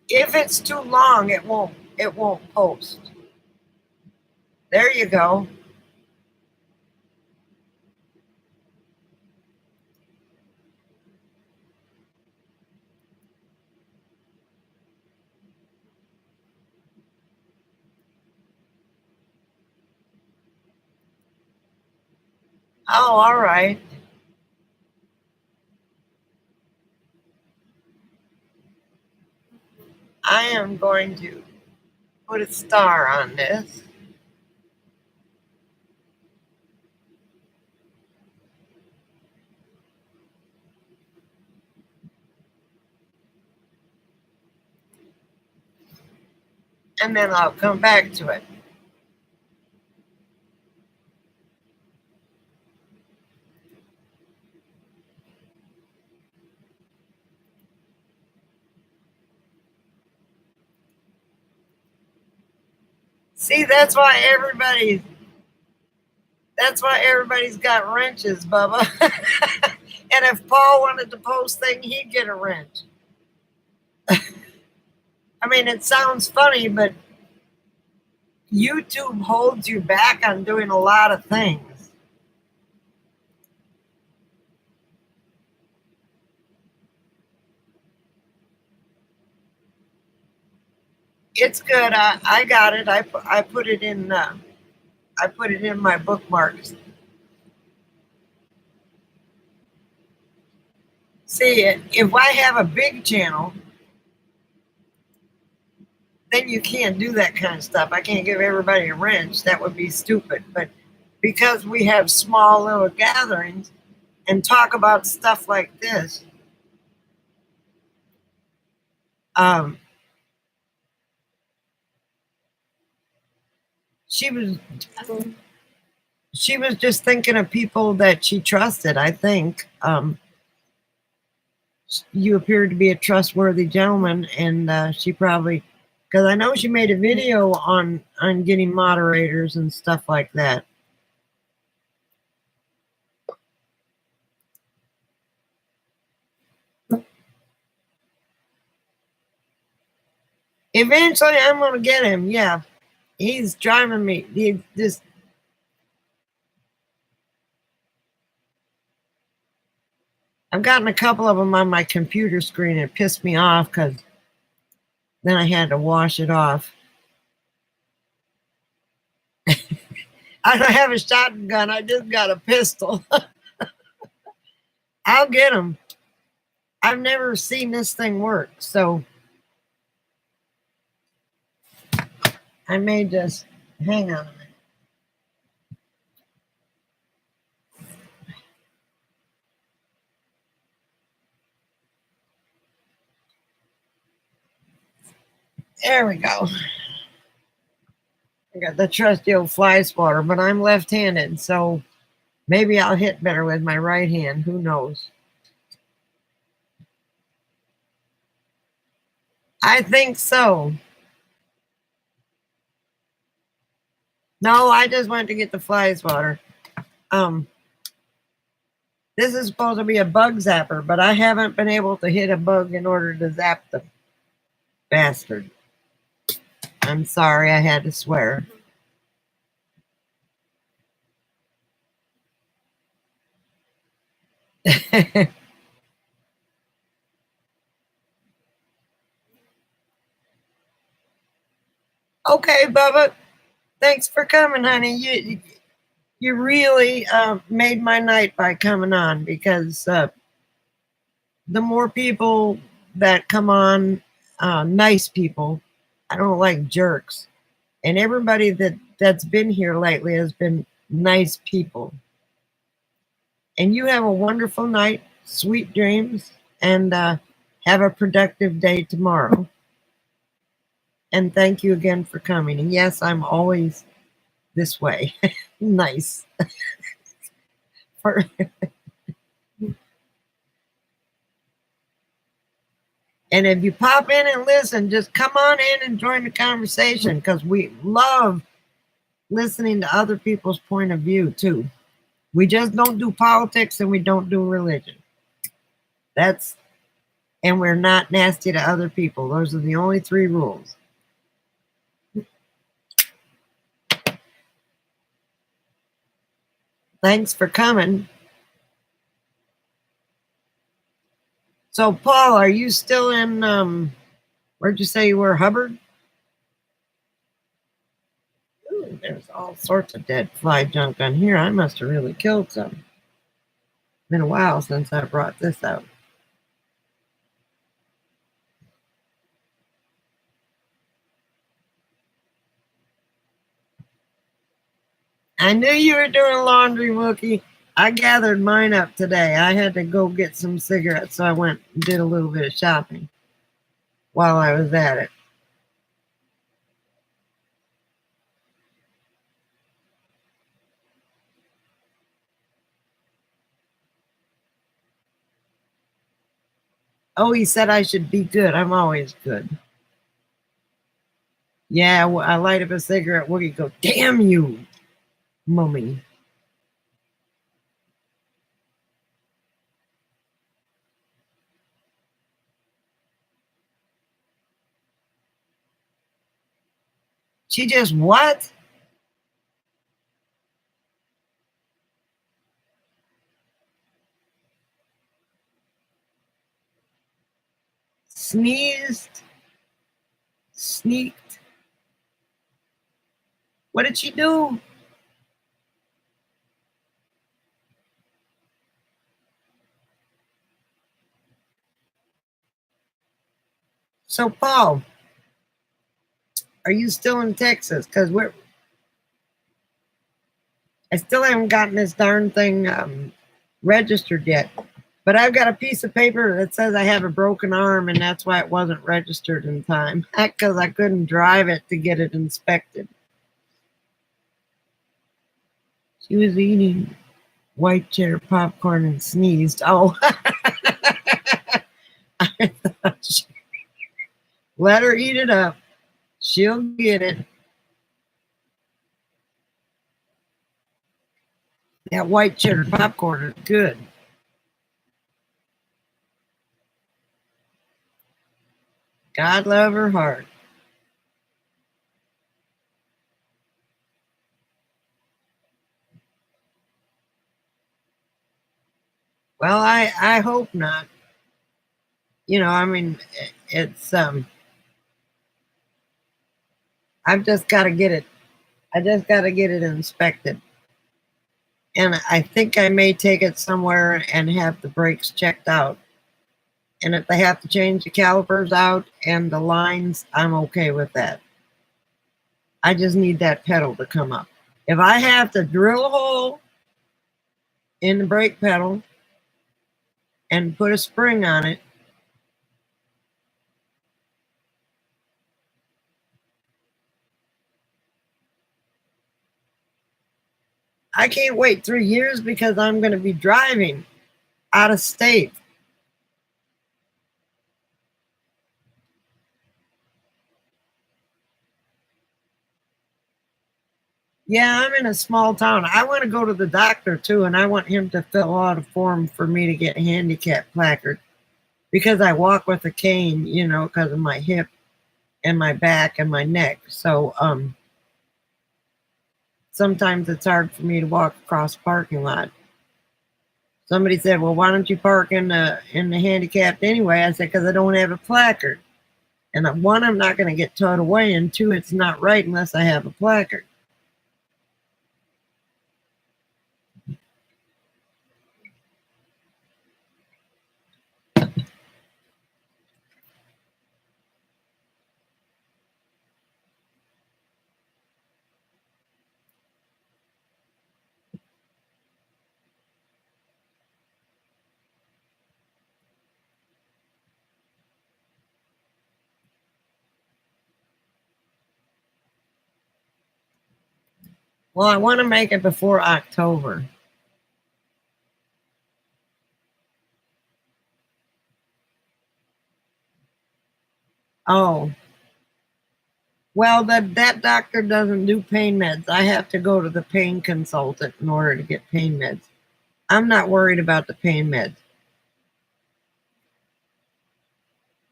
if it's too long, it won't post. There you go. Oh, all right. I am going to put a star on this. And then I'll come back to it. See, that's why everybody's got wrenches, Bubba. And if Paul wanted to post thing, he'd get a wrench. I mean, it sounds funny, but YouTube holds you back on doing a lot of things. It's good. I got it. I put it in. I put it in my bookmarks. See, if I have a big channel, then you can't do that kind of stuff. I can't give everybody a wrench. That would be stupid. But because we have small little gatherings and talk about stuff like this, she was just thinking of people that she trusted. I think you appeared to be a trustworthy gentleman, and she probably, because I know she made a video on getting moderators and stuff like that. Eventually, I'm going to get him. Yeah, he's driving me. He just. I've gotten a couple of them on my computer screen. It pissed me off because then I had to wash it off. I don't have a shotgun. I just got a pistol. I'll get them. I've never seen this thing work, so I may just hang on a minute. There we go. I got the trusty old fly swatter, but I'm left-handed, so maybe I'll hit better with my right hand. Who knows? I think so. No, I just went to get the fly swatter. This is supposed to be a bug zapper, but I haven't been able to hit a bug in order to zap the bastard. I'm sorry, I had to swear. Okay, Bubba. Thanks for coming, honey. You really made my night by coming on, because the more people that come on, nice people. I don't like jerks. And everybody that's been here lately has been nice people. And you have a wonderful night, sweet dreams, and have a productive day tomorrow. And thank you again for coming. And yes, I'm always this way. Nice. And if you pop in and listen, just come on in and join the conversation, because we love listening to other people's point of view too. We just don't do politics and we don't do religion. And we're not nasty to other people. Those are the only 3 rules. Thanks for coming. So, Paul, are you still in, where'd you say you were, Hubbard? Ooh, there's all sorts of dead fly junk on here. I must have really killed some. Been a while since I brought this out. I knew you were doing laundry, Wookie. I gathered mine up today. I had to go get some cigarettes, so I went and did a little bit of shopping while I was at it. Oh, he said I should be good. I'm always good. Yeah, I light up a cigarette. Wookie go, damn you, mummy. She just what? Sneezed? Sneaked? What did she do? So, Paul, are you still in Texas? Because I still haven't gotten this darn thing registered yet. But I've got a piece of paper that says I have a broken arm, and that's why it wasn't registered in time. Because I couldn't drive it to get it inspected. She was eating white cheddar popcorn and sneezed. Oh, I thought let her eat it up. She'll get it. That white cheddar popcorn is good. God love her heart. Well, I hope not. You know, I mean, it's I've just got to get it. I just got to get it inspected. And I think I may take it somewhere and have the brakes checked out. And if they have to change the calipers out and the lines, I'm okay with that. I just need that pedal to come up. If I have to drill a hole in the brake pedal and put a spring on it, I can't wait 3 years, because I'm going to be driving out of state. Yeah, I'm in a small town. I want to go to the doctor too, and I want him to fill out a form for me to get a handicap placard, because I walk with a cane, you know, because of my hip and my back and my neck. So sometimes it's hard for me to walk across the parking lot. Somebody said, well, why don't you park in the handicapped anyway? I said, because I don't have a placard. And one, I'm not going to get towed away, and 2, it's not right unless I have a placard. Well, I want to make it before October. Oh, well, that doctor doesn't do pain meds. I have to go to the pain consultant in order to get pain meds. I'm not worried about the pain meds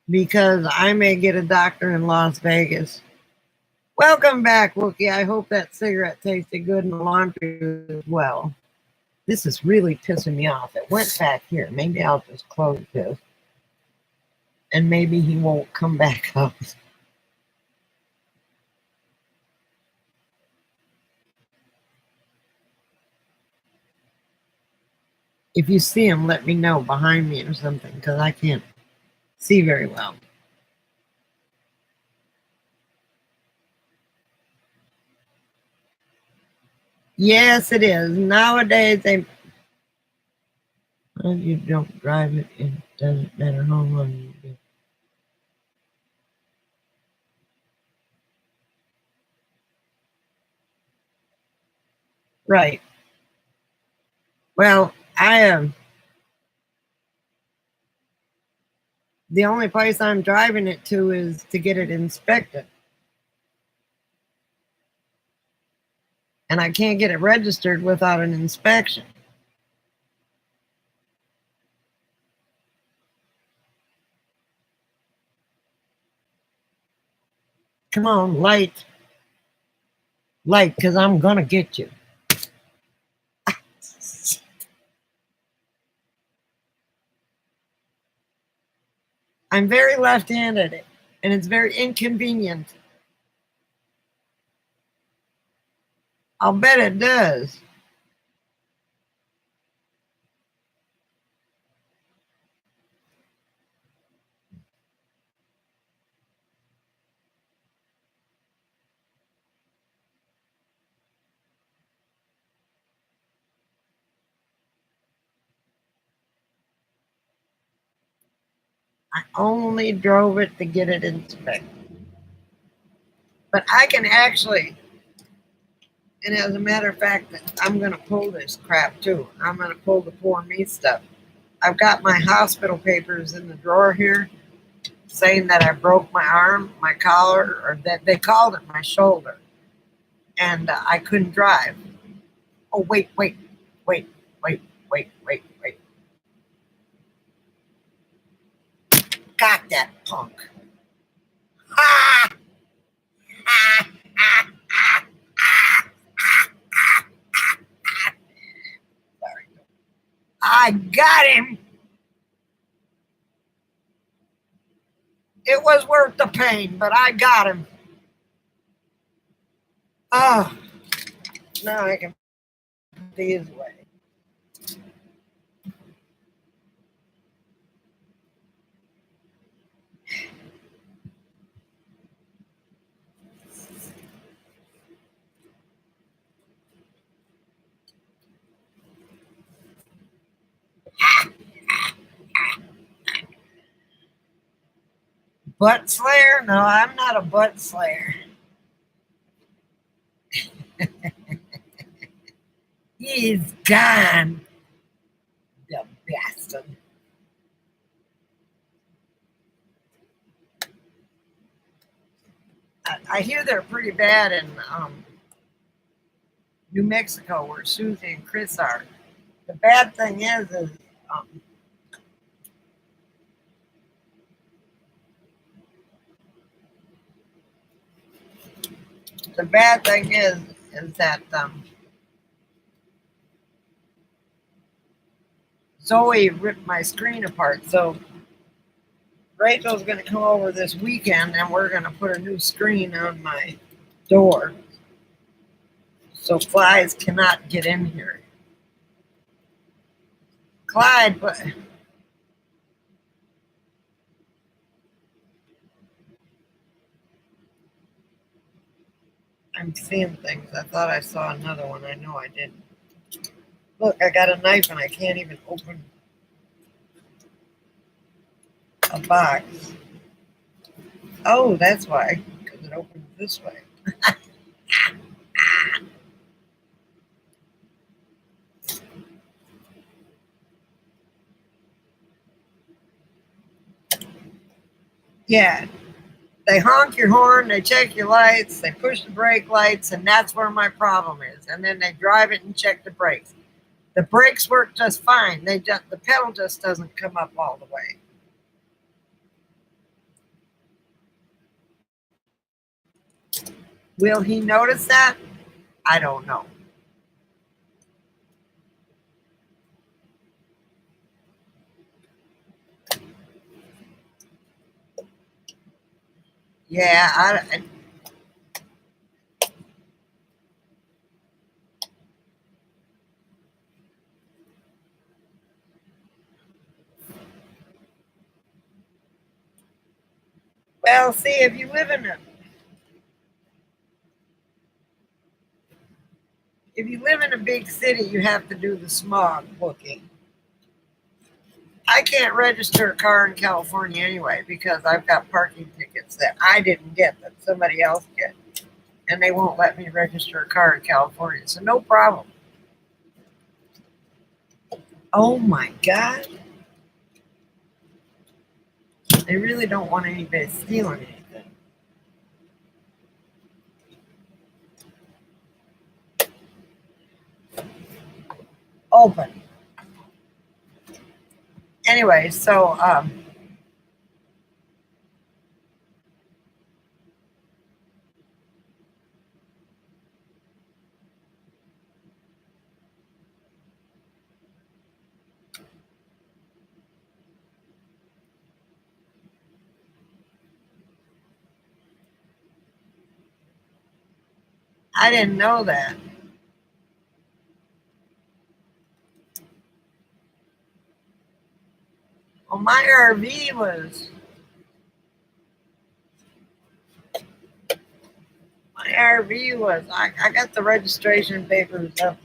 because I may get a doctor in Las Vegas. Welcome back, Wookie. I hope that cigarette tasted good in the laundry as well. This is really pissing me off. It went back here. Maybe I'll just close this and maybe he won't come back up. If you see him, let me know behind me or something because I can't see very well. Yes, it is. Nowadays, you don't drive it, it doesn't matter how long you do. Right. Well, I am. The only place I'm driving it to is to get it inspected. And I can't get it registered without an inspection. Come on, light. Light, because I'm going to get you. I'm very left-handed, and it's very inconvenient. I'll bet it does. I only drove it to get it inspected. But I can actually, and as a matter of fact, I'm going to pull this crap too. I'm going to pull the poor me stuff. I've got my hospital papers in the drawer here saying that I broke my arm, my collar, or that they called it my shoulder, and I couldn't drive. Oh, wait. Got that punk. Ah! Ah! Ah! Ah! Ah! Sorry. I got him. It was worth the pain, but I got him. Oh, now I can put these away. Butt slayer? No, I'm not a butt slayer. He's gone. The bastard. I hear they're pretty bad in New Mexico, where Susie and Chris are. The bad thing is um, the bad thing is that Zoe ripped my screen apart. So Rachel's going to come over this weekend, and we're going to put a new screen on my door, so flies cannot get in here. Clyde, but I'm seeing things. I thought I saw another one. I know I didn't. Look, I got a knife and I can't even open a box. Oh, that's why, because it opens this way. Yeah, they honk your horn, they check your lights, they push the brake lights, and that's where my problem is. And then they drive it and check the brakes. The brakes work just fine. The pedal just doesn't come up all the way. Will he notice that? I don't know. Yeah, well, see, if you live in a big city, you have to do the smog booking. I can't register a car in California anyway because I've got parking tickets that I didn't get that somebody else get, and they won't let me register a car in California. So no problem. Oh my God, they really don't want anybody stealing anything. Open. Anyway, so I didn't know that. Well, I got the registration papers up.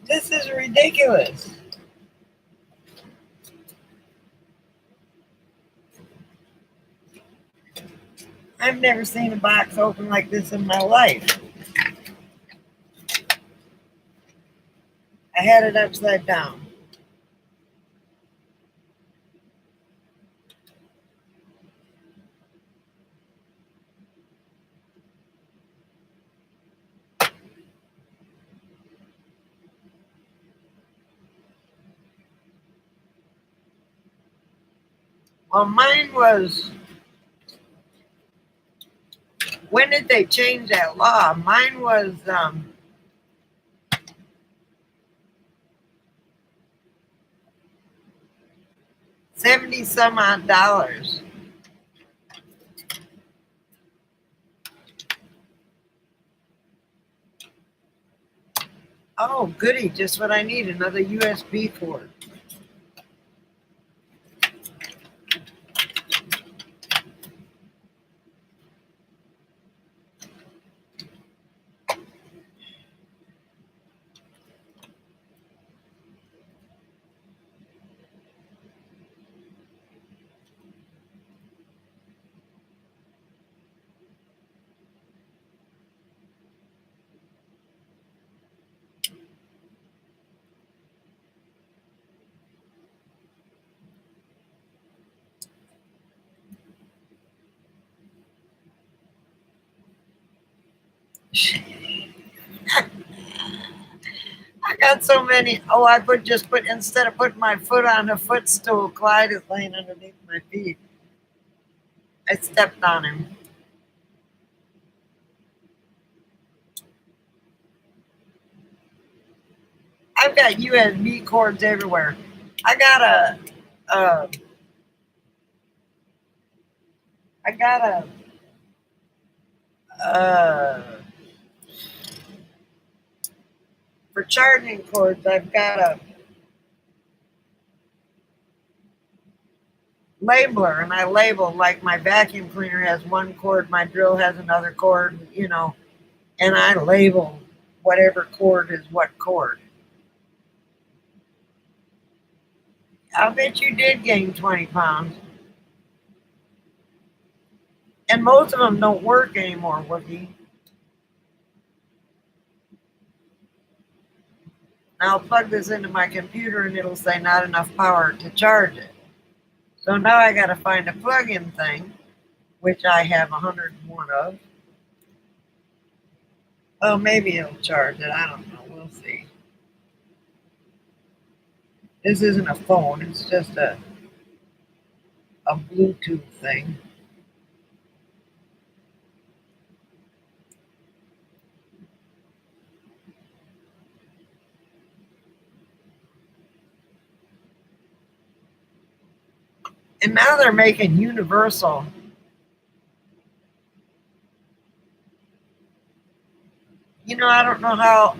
This is ridiculous. I've never seen a box open like this in my life. I had it upside down. Well, mine was, when did they change that law? Mine was 70 some odd dollars. Oh, goody, just what I need, another USB cord. I got so many. Oh, just put, instead of putting my foot on a footstool, Clyde is laying underneath my feet. I stepped on him. I've got USB cords everywhere. I got uh, I got uh, for charging cords, I've got a labeler, and I label, like my vacuum cleaner has one cord, my drill has another cord, and I label whatever cord is what cord. I bet you did gain 20 pounds. And most of them don't work anymore, Wookie. Now I'll plug this into my computer and it'll say not enough power to charge it. So now I got to find a plug-in thing, which I have 101 of. Oh, maybe it'll charge it. I don't know. We'll see. This isn't a phone. It's just a Bluetooth thing. And now they're making universal. I don't know how.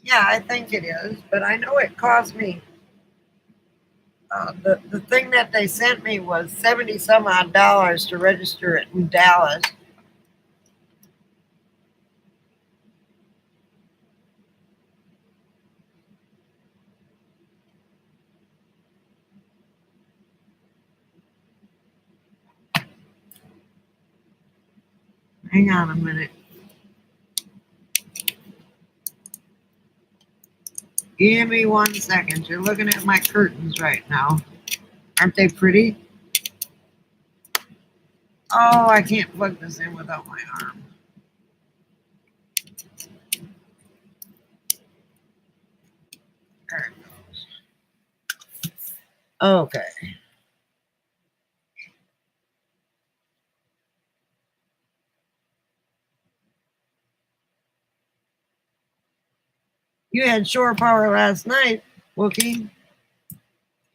Yeah, I think it is, but I know it cost me. The thing that they sent me was 70 some odd dollars to register it in Dallas. Hang on a minute. Give me 1 second. You're looking at my curtains right now. Aren't they pretty? Oh, I can't plug this in without my arm. There it goes. Okay. You had shore power last night, Wookie.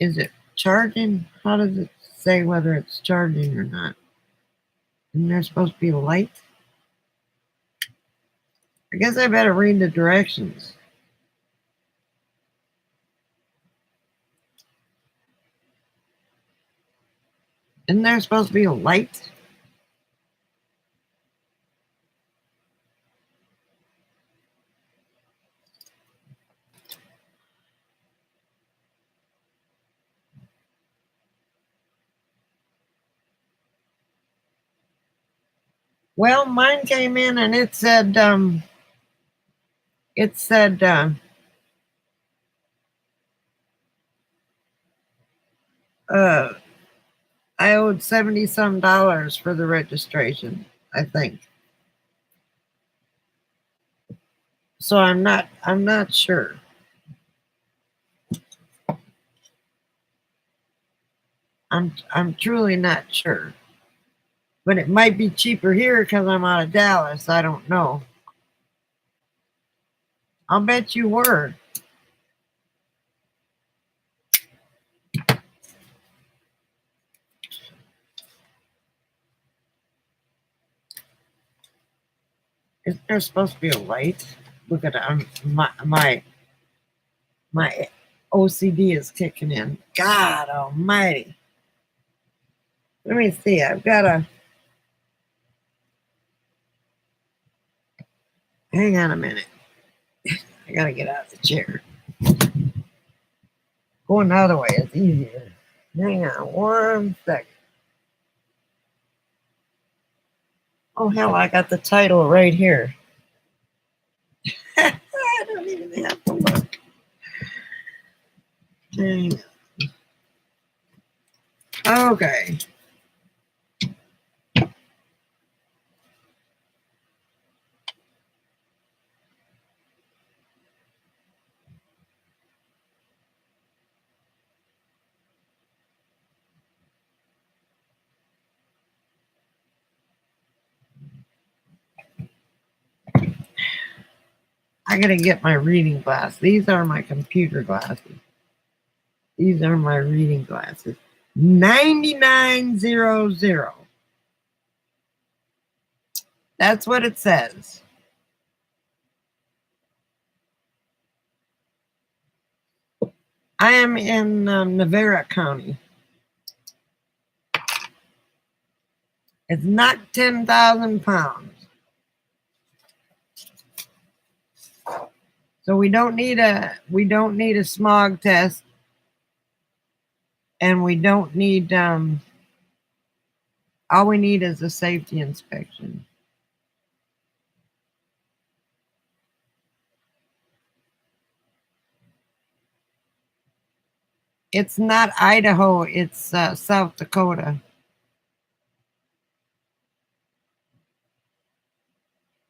Is it charging? How does it say whether it's charging or not? Isn't there supposed to be a light? I guess I better read the directions. Isn't there supposed to be a light? Well, mine came in and it said uh I owed 70 some dollars for the registration, I think. So I'm not sure. I'm truly not sure. But it might be cheaper here because I'm out of Dallas. I don't know. I'll bet you were. Isn't there supposed to be a light? Look at my OCD is kicking in. God almighty. Let me see. I've got to hang on a minute. I got to get out of the chair. Going the other way is easier. Hang on 1 second. Oh, hell, I got the title right here. I don't even have to look. Hang on. Okay. I got to get my reading glasses. These are my computer glasses. These are my reading glasses. 9900. That's what it says. I am in Navarre County. It's not 10,000 pounds. So we don't need a smog test, and we don't need all we need is a safety inspection. It's not Idaho, it's South Dakota.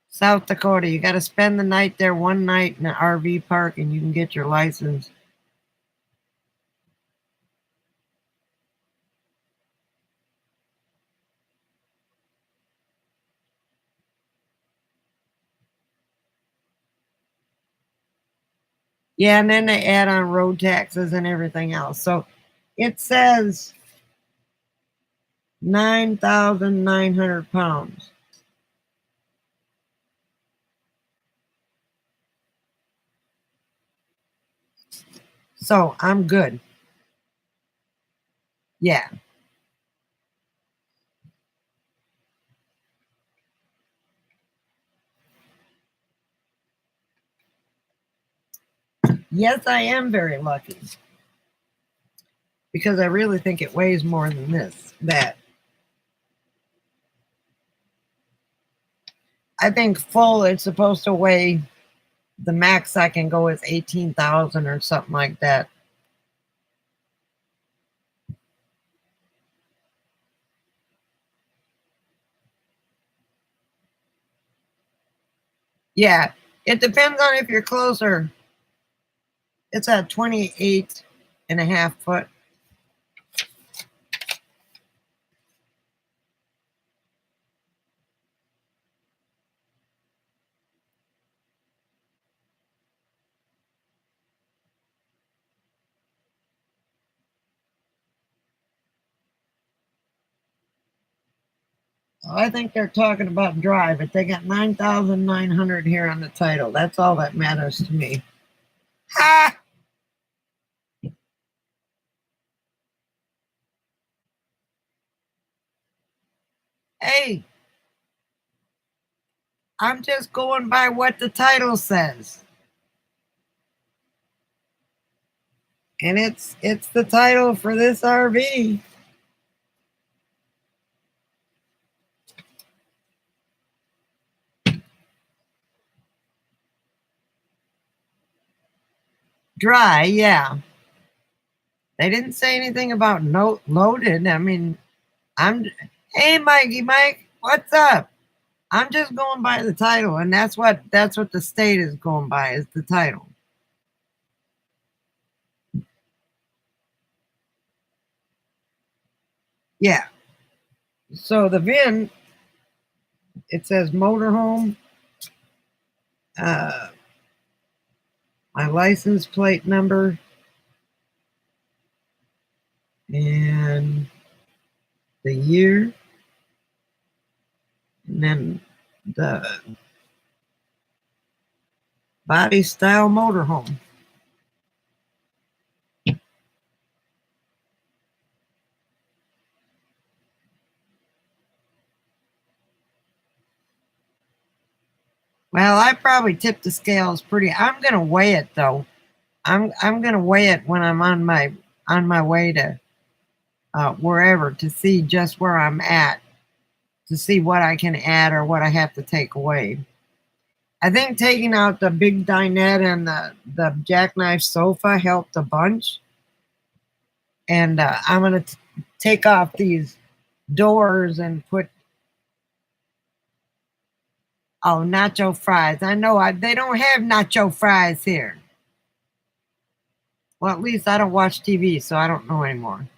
South Dakota. You got to spend the night there, one night in an RV park, and you can get your license. Yeah, and then they add on road taxes and everything else. So it says 9,900 pounds. So I'm good. Yeah. Yes, I am very lucky. Because I really think it weighs more than that. I think full it's supposed to weigh, the max I can go is 18,000 or something like that. Yeah, it depends on if you're closer. It's at 28 and a half foot. I think they're talking about dry, but they got 9,900 here on the title. That's all that matters to me. Ha! Hey, I'm just going by what the title says. And it's the title for this RV. Dry, yeah. They didn't say anything about no loaded. I mean, hey Mike, what's up? I'm just going by the title, and that's what the state is going by, is the title. Yeah. So the VIN, it says motorhome, uh, my license plate number, and the year, and then the body style motorhome. Well, I probably tipped the scales pretty. I'm gonna weigh it though. I'm gonna weigh it when I'm on my way to wherever, to see just where I'm at, to see what I can add or what I have to take away. I think taking out the big dinette and the jackknife sofa helped a bunch. And I'm going to take off these doors and put, oh, nacho fries. I know they don't have nacho fries here. Well, at least I don't watch TV, so I don't know anymore.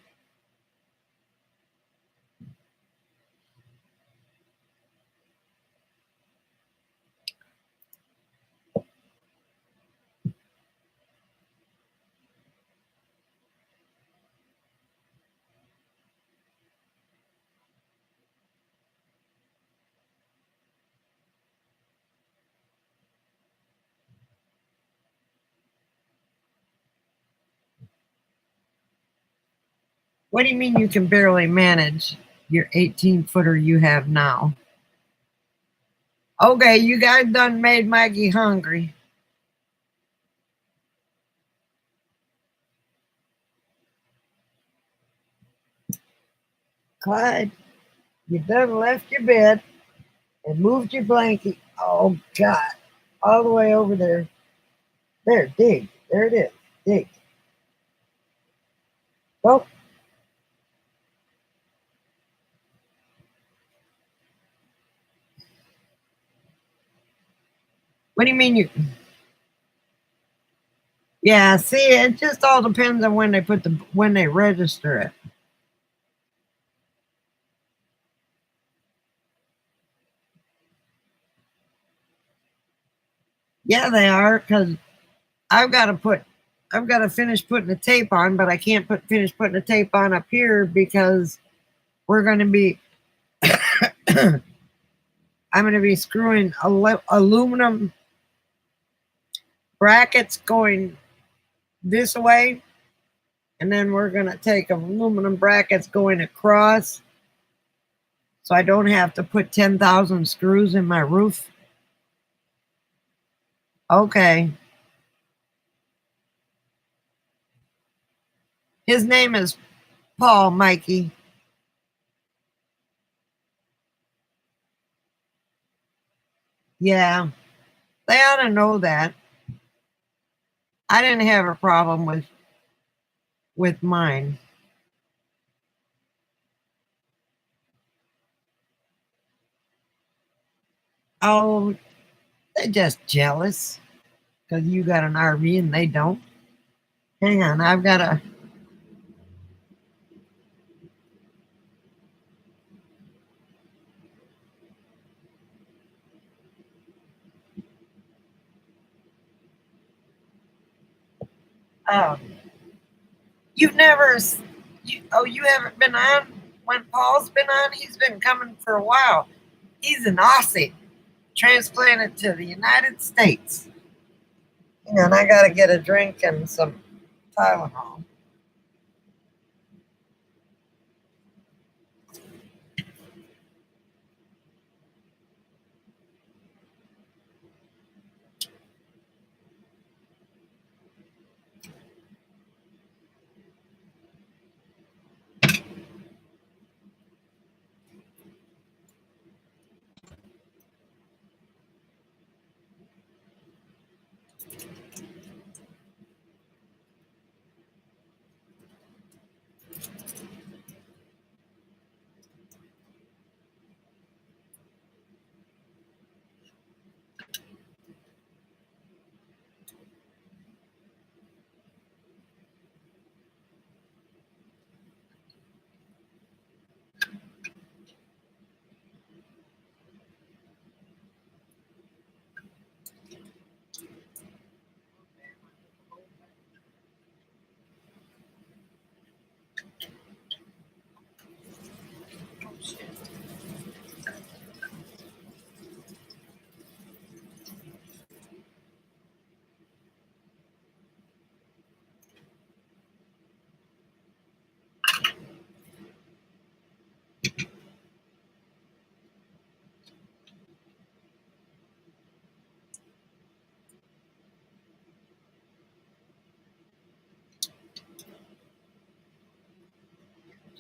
What do you mean you can barely manage your 18-footer you have now? Okay, you guys done made Maggie hungry. Clyde, you done left your bed and moved your blanket. Oh, God. All the way over there. There, dig. There it is. Dig. Well, what do you mean you? Yeah, see, it just all depends on when they register it. Yeah, they are because I've got to put, I've got to finish putting the tape on, but I can't finish putting the tape on up here because we're going to be, I'm going to be screwing aluminum brackets going this way, and then we're going to take aluminum brackets going across, so I don't have to put 10,000 screws in my roof. Okay. His name is Paul, Mikey. Yeah, they ought to know that. I didn't have a problem with mine. Oh, they're just jealous because you got an RV and they don't. Hang on, I've got a. Oh, you've never. You haven't been on when Paul's been on. He's been coming for a while. He's an Aussie, transplanted to the United States. And I got to get a drink and some Tylenol.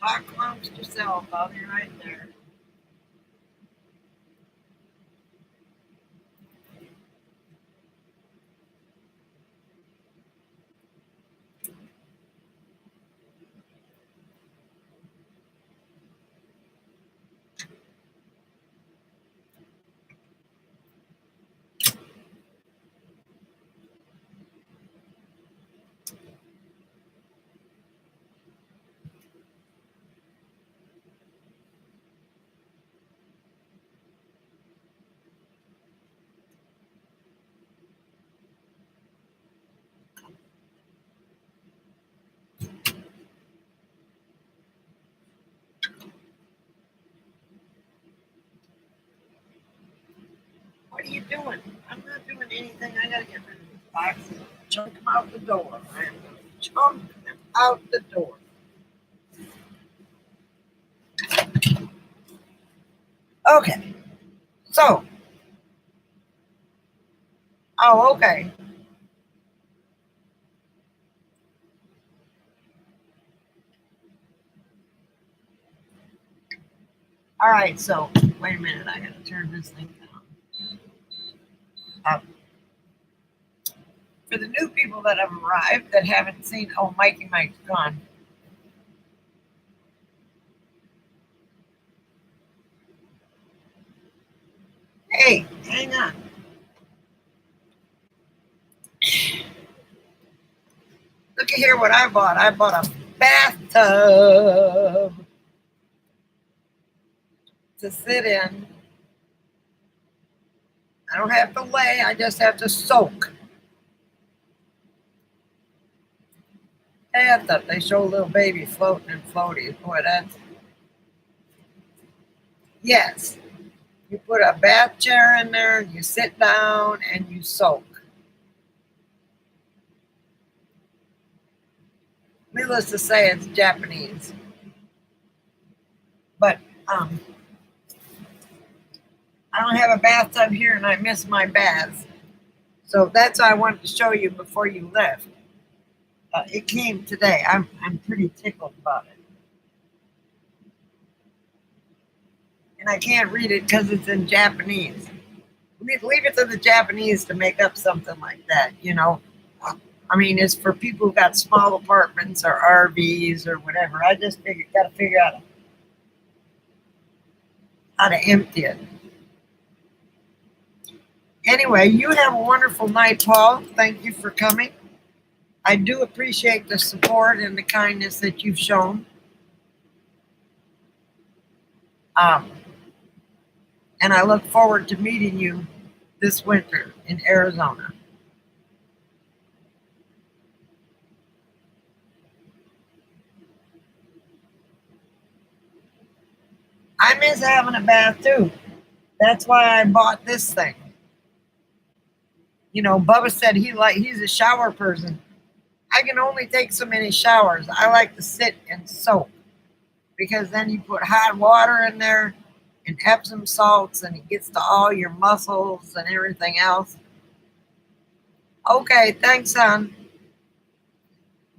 Talk amongst yourself. I'll be right there. What are you doing? I'm not doing anything. I gotta get rid of these boxes. Chunk them out the door. I am gonna chunk them out the door. Okay. So, oh, okay. All right. So, wait a minute. I gotta turn this thing down. For the new people that have arrived that haven't seen, oh, Mikey Mike's gone. Hey, hang on. Look at here what I bought. I bought a bathtub to sit in. I don't have to lay, I just have to soak. Bathtub. They show a little baby floating in floaties. Boy, that's... Yes. You put a bath chair in there, you sit down, and you soak. Needless to say, it's Japanese. But I don't have a bathtub here, and I miss my baths. So that's why I wanted to show you before you left. It came today. I'm pretty tickled about it. And I can't read it because it's in Japanese. Leave it to the Japanese to make up something like that, you know. I mean, it's for people who got small apartments or RVs or whatever. I just got to figure out how to empty it. Anyway, you have a wonderful night, Paul. Thank you for coming. I do appreciate the support and the kindness that you've shown. And I look forward to meeting you this winter in Arizona. I miss having a bath too. That's why I bought this thing. You know, Bubba said he's a shower person. I can only take so many showers. I like to sit and soak because then you put hot water in there and Epsom salts and it gets to all your muscles and everything else. Okay, thanks, son.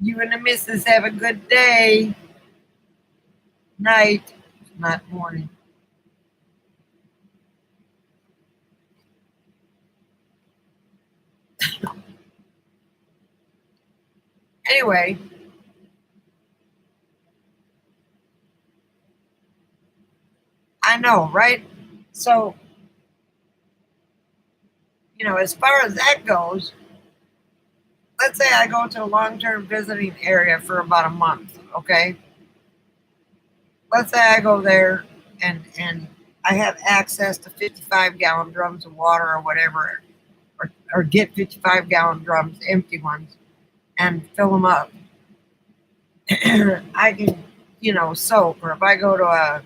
You and the missus have a good day. Night, not morning. Anyway, I know, right? So, you know, as far as that goes, let's say I go to a long-term visiting area for about a month, okay? Let's say I go there and I have access to 55-gallon drums of water or whatever, or get 55-gallon drums, empty ones, and fill them up. I can, you know, soak, or if I go to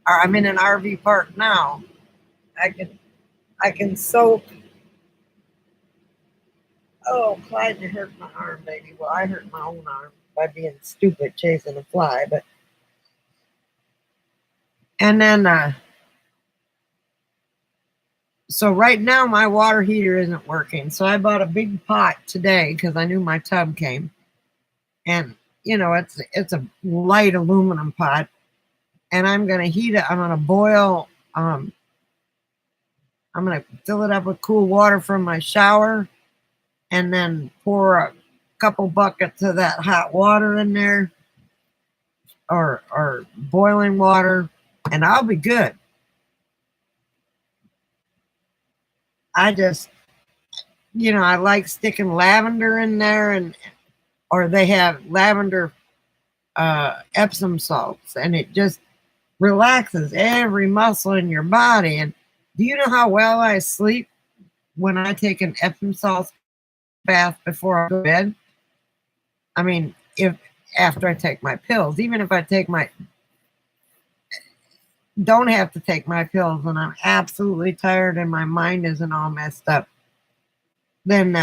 or I'm in an RV park now, I can soak. Oh, Clyde, you hurt my arm, baby. Well, I hurt my own arm by being stupid chasing a fly, but and then so right now my water heater isn't working. So I bought a big pot today because I knew my tub came. And you know, it's a light aluminum pot. And I'm gonna heat it. I'm gonna boil I'm gonna fill it up with cool water from my shower and then pour a couple buckets of that hot water in there or boiling water, and I'll be good. I just, you know, I like sticking lavender in there, and or they have lavender Epsom salts, and it just relaxes every muscle in your body. And do you know how well I sleep when I take an Epsom salt bath before I go to bed? I mean, if after I take my pills, even if I don't have to take my pills and I'm absolutely tired and my mind isn't all messed up, then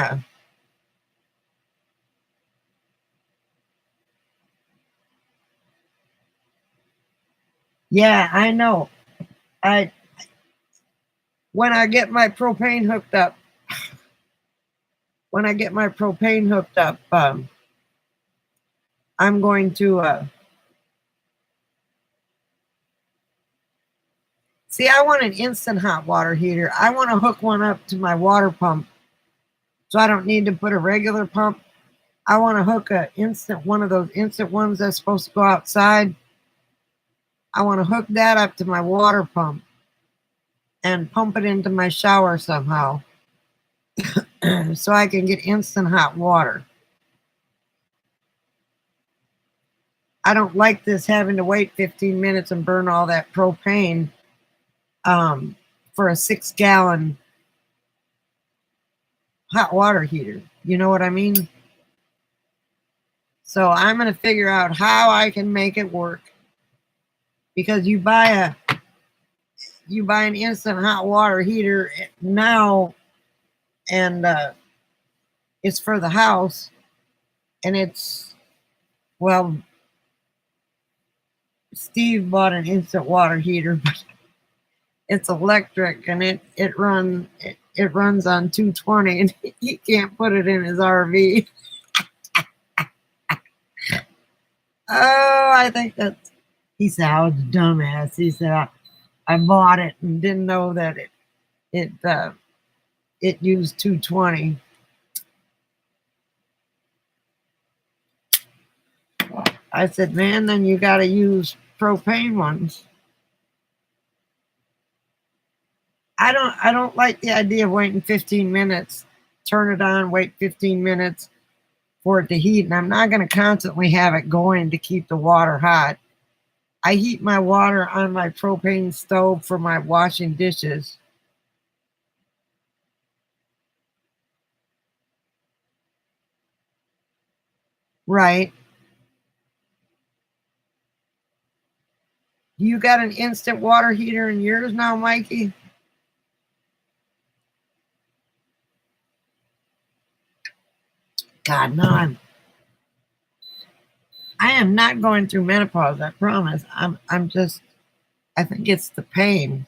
yeah, I know. I when I get my propane hooked up, when I get my propane hooked up, I'm going to see. I want an instant hot water heater. I want to hook one up to my water pump, so I don't need to put a regular pump. I want to hook one of those instant ones that's supposed to go outside. I want to hook that up to my water pump and pump it into my shower somehow so I can get instant hot water. I don't like this having to wait 15 minutes and burn all that propane for a 6-gallon hot water heater. You know what I mean? So I'm going to figure out how I can make it work, because you buy an instant hot water heater now, and it's for the house, and it's, well, Steve bought an instant water heater, but it's electric, and it runs on 220, and he can't put it in his RV. Oh, I think that's, he said, I was a dumbass. He said, I bought it and didn't know that it used 220. I said, man, then you got to use propane ones. I don't like the idea of waiting 15 minutes, turn it on, wait 15 minutes for it to heat, and I'm not going to constantly have it going to keep the water hot. I heat my water on my propane stove for my washing dishes. Right. You got an instant water heater in yours now, Mikey? God, no, I am not going through menopause, I promise. I'm just, I think it's the pain.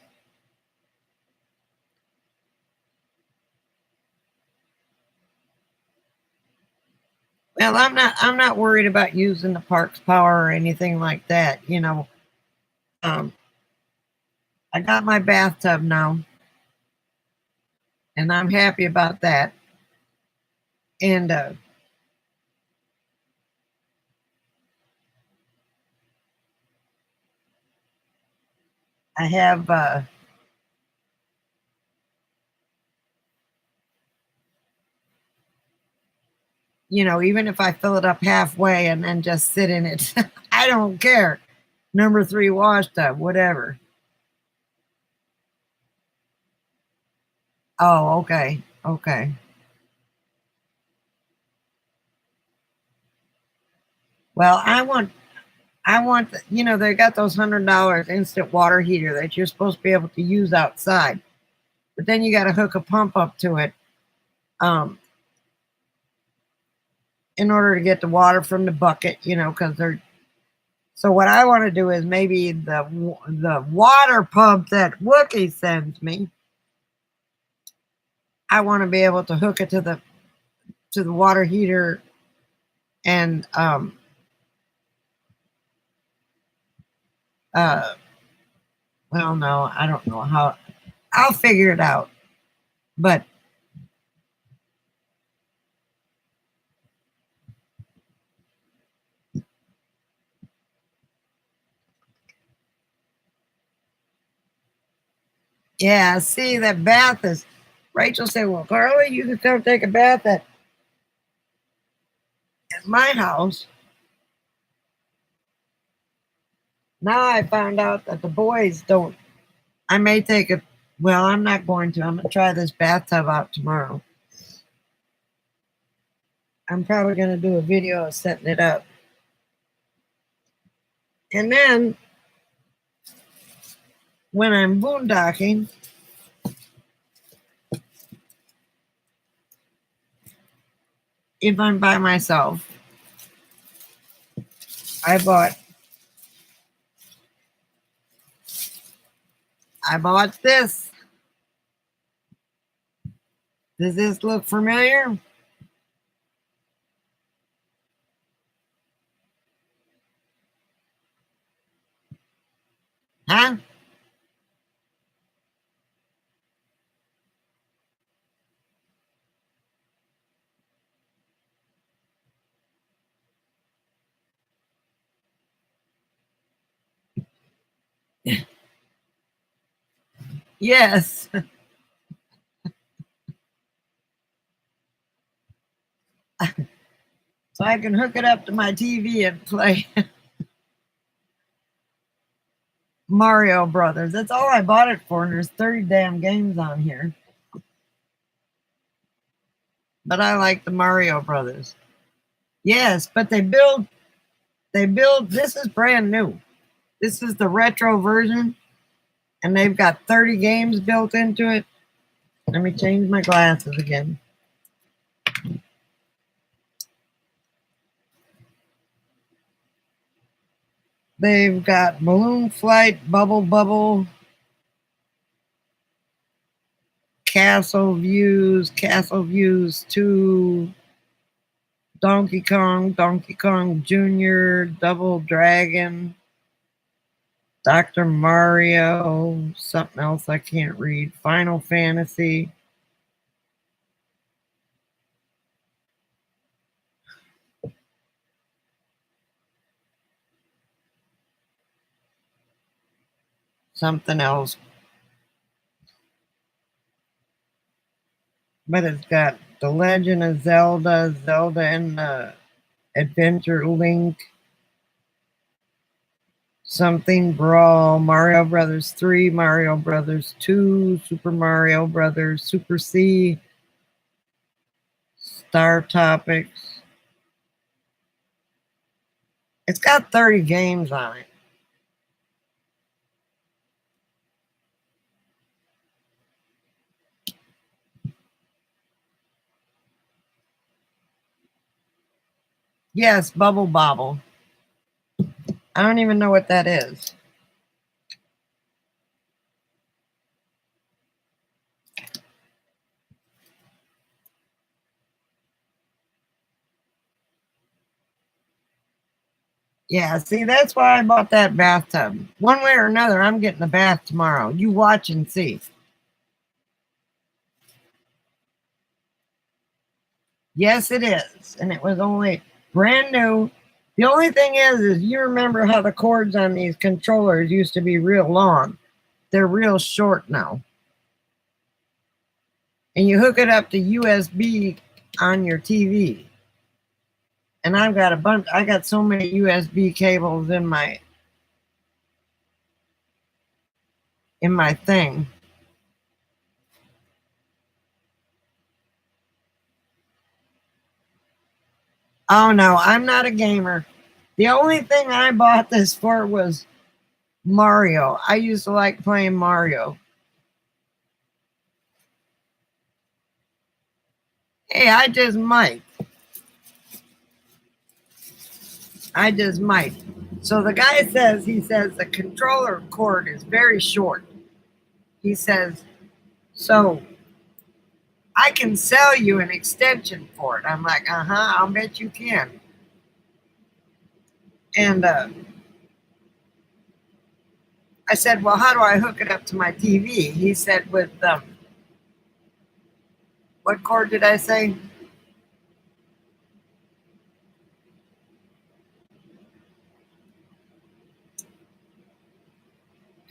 Well, I'm not worried about using the park's power or anything like that, you know. I got my bathtub now, and I'm happy about that. And I have, you know, even if I fill it up halfway and then just sit in it, I don't care. Number 3 wash tub, whatever. Oh, okay, okay. Well, you know, they got those $100 instant water heater that you're supposed to be able to use outside, but then you got to hook a pump up to it um, in order to get the water from the bucket, you know, because they're. So what I want to do is maybe the water pump that Wookie sends me, I want to be able to hook it to the water heater, and uh well, no, I don't know how. I'll figure it out. But yeah, see, that bath is. Rachel said, "Well, Carly, you could come take a bath at my house." Now I found out that the boys don't. I may take a. Well, I'm not going to. I'm gonna try this bathtub out tomorrow. I'm probably gonna do a video of setting it up, and then when I'm boondocking, if I'm by myself, I bought this. Does this look familiar? Huh? Yes. So I can hook it up to my TV and play Mario Brothers. That's all I bought it for, and there's 30 damn games on here. But I like the Mario Brothers. Yes, but they build, this is brand new. This is the retro version, and they've got 30 games built into it. Let me change my glasses again. They've got Balloon Flight, Bubble Bubble, Castle Views 2, Donkey Kong Jr., Double Dragon, Dr. Mario, something else I can't read, Final Fantasy. Something else. But it's got The Legend of Zelda, Zelda and Adventure Link, something Brawl, Mario Brothers 3, Mario Brothers 2, Super Mario Brothers, Super C, Star Topics. It's got 30 games on it. Yes, Bubble Bobble. I don't even know what that is. Yeah, see, that's why I bought that bathtub. One way or another, I'm getting a bath tomorrow. You watch and see. Yes, it is. And it was only brand new. The only thing is you remember how the cords on these controllers used to be real long. They're real short now. And you hook it up to USB on your TV. And I've got a bunch, I got so many USB cables in my thing. Oh no, I'm not a gamer. The only thing I bought this for was Mario. I used to like playing Mario. Hey, I just might. I just might. So the guy says, he says the controller cord is very short. He says, so I can sell you an extension for it. I'm like, I'll bet you can. And I said, well, how do I hook it up to my TV? He said, with what cord did I say?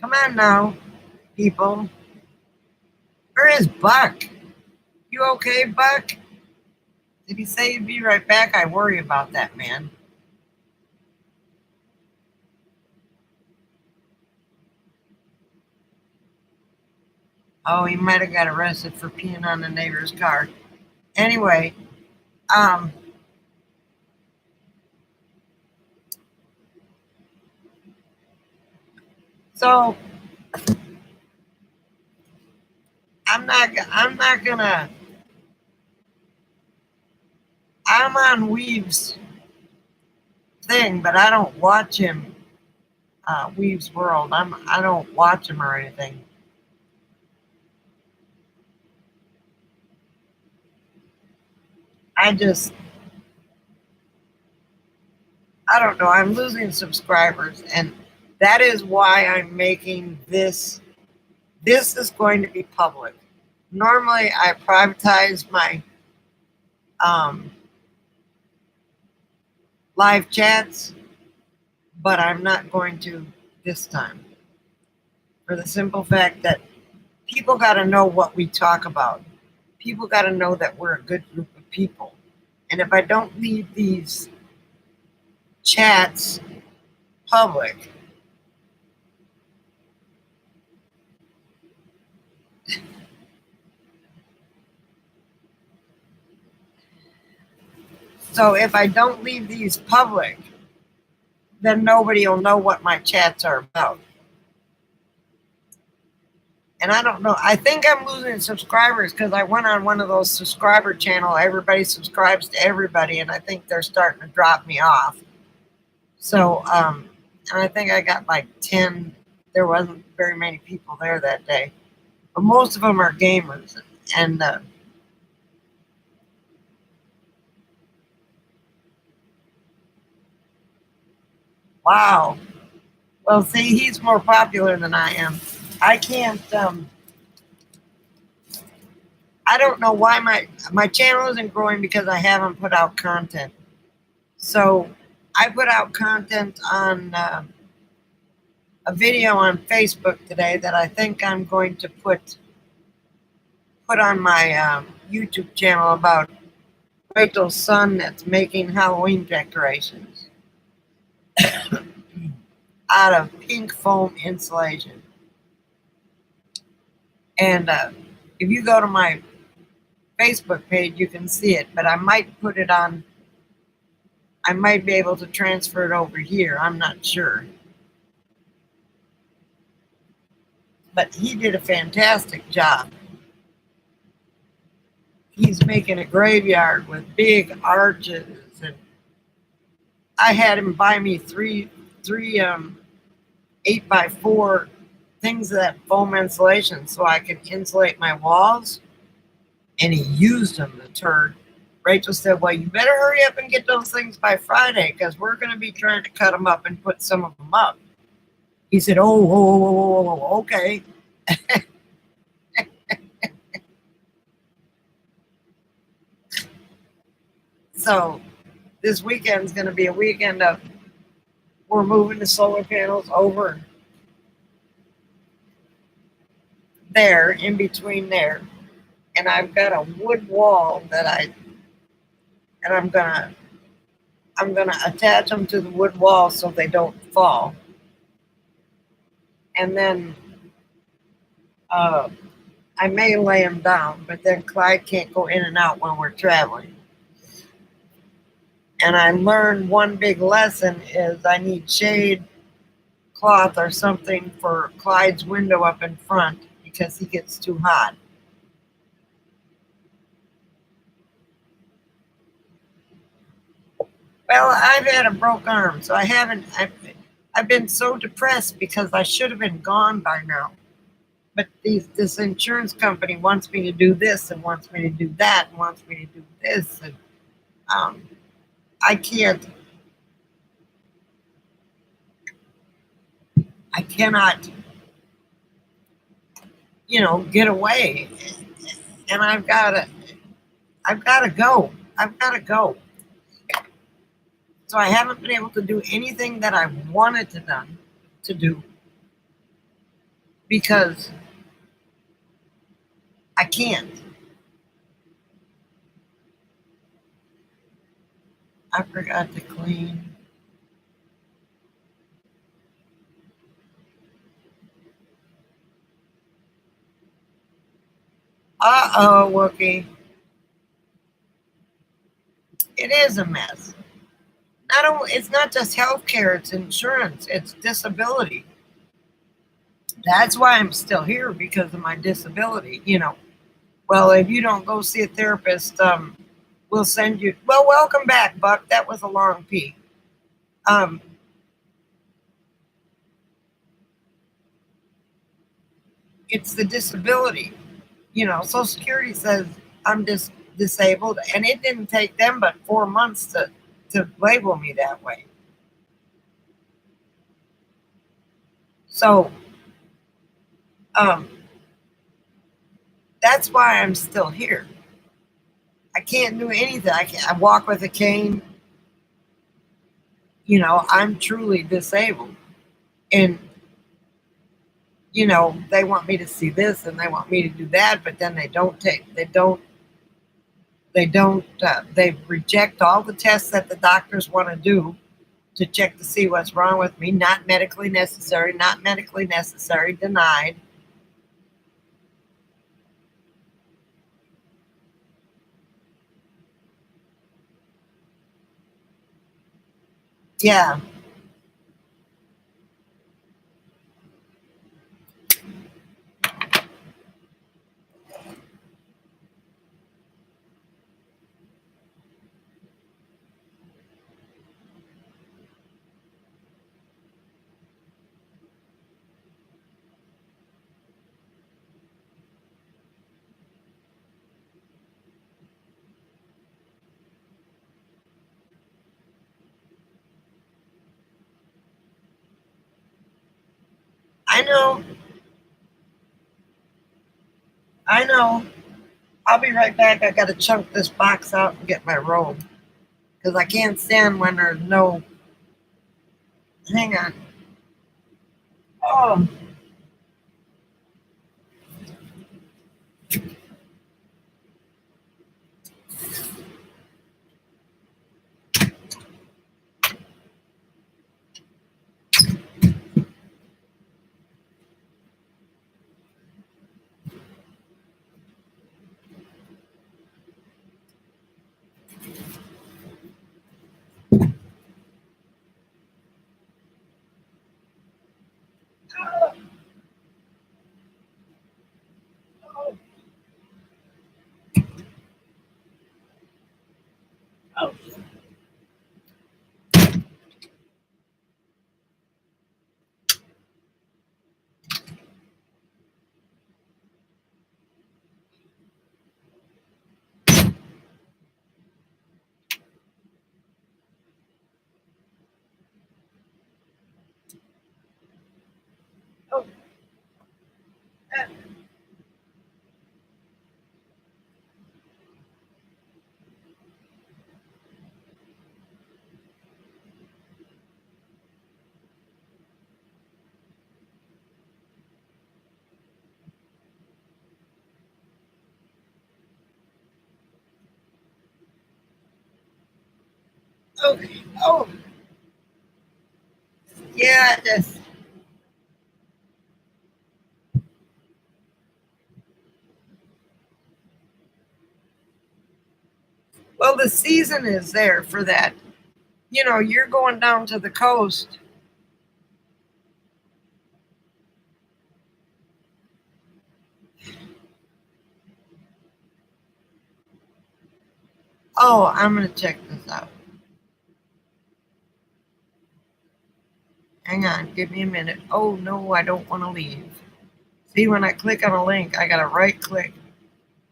Come on now, people. Where is Buck? You okay, Buck? Did he say he'd be right back? I worry about that man. Oh, he might have got arrested for peeing on the neighbor's car. Anyway, um, so I'm not gonna. I'm on Weave's thing, but I don't watch him. Weave's World. I don't watch him or anything. I just I don't know. I'm losing subscribers, and that is why I'm making this. This is going to be public. Normally, I privatize my um, live chats, but I'm not going to this time for the simple fact that People got to know what we talk about. People got to know that we're a good group of people. And if I don't leave these chats public, so if I don't leave these public, then nobody will know what my chats are about. And I don't know. I think I'm losing subscribers because I went on one of those subscriber channel. Everybody subscribes to everybody, and I think they're starting to drop me off. So, and I think I got like 10. There wasn't very many people there that day, but most of them are gamers. And wow. Well, see, he's more popular than I am. I can't. I don't know why my channel isn't growing because I haven't put out content. So I put out content on a video on Facebook today that I think I'm going to put on my YouTube channel about Rachel's son that's making Halloween decorations out of pink foam insulation. And if you go to my Facebook page, you can see it, but I might put it on. I might be able to transfer it over here. I'm not sure. But he did a fantastic job. He's making a graveyard with big arches, and I had him buy me three 8x4 things of that foam insulation so I could insulate my walls, and he used them, the turd. Rachel said, well, you better hurry up and get those things by Friday because we're going to be trying to cut them up and put some of them up. He said, oh, okay. So this weekend is going to be a weekend of we're moving the solar panels over there, in between there. And I've got a wood wall I'm gonna attach them to the wood wall so they don't fall. And then I may lay them down, but then Clyde can't go in and out when we're traveling. And I learned one big lesson is I need shade cloth or something for Clyde's window up in front because he gets too hot. Well, I've had a broke arm, so I've been so depressed because I should have been gone by now. But this insurance company wants me to do this and wants me to do that and wants me to do this. And I cannot, get away. And I've got to go. I've got to go. So I haven't been able to do anything that I wanted to do because I can't. I forgot to clean. Uh-oh, Wookie. It is a mess. It's not just healthcare, it's insurance, it's disability. That's why I'm still here, because of my disability. Well, if you don't go see a therapist, we'll send you. Well, welcome back, Buck. That was a long peek. It's the disability. Social Security says I'm disabled, and it didn't take them but 4 months to label me that way. So, that's why I'm still here. I can't do anything. I walk with a cane. I'm truly disabled. And you know, they want me to see this and they want me to do that, but then they reject all the tests that the doctors want to do to check to see what's wrong with me. Not medically necessary, not medically necessary, denied. Yeah. I know. I know. I'll be right back. I got to chunk this box out and get my robe because I can't stand when there's no. Hang on. Oh, oh, oh, oh, uh, oh, oh. Yeah, just. Well, the season is there for that. You know, you're going down to the coast. Oh, I'm going to check this out. Hang on, give me a minute. Oh, no, I don't want to leave. See, when I click on a link, I got to right click,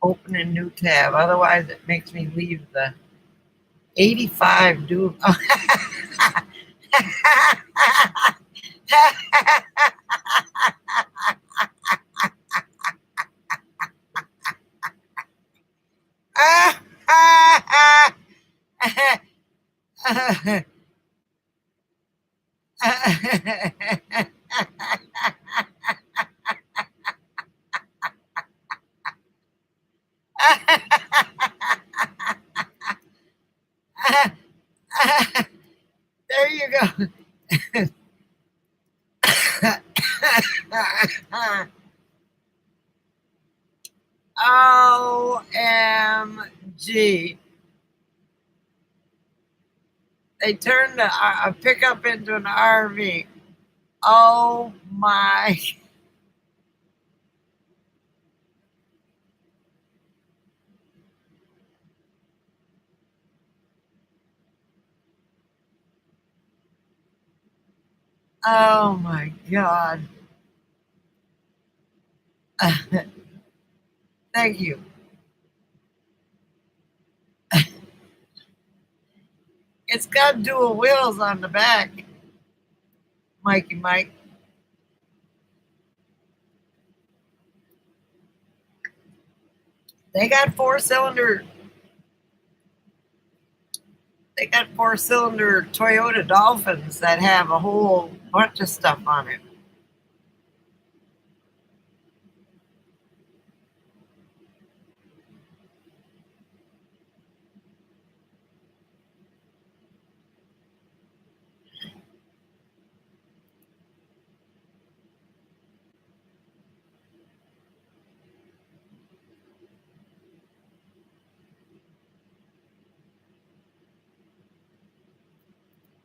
open a new tab. Otherwise, it makes me leave the 85 do. There you go. OMG. They turned a pickup into an RV. Oh my. Oh my God. Thank you. It's got dual wheels on the back, Mikey Mike. They got four cylinder Toyota Dolphins that have a whole bunch of stuff on it.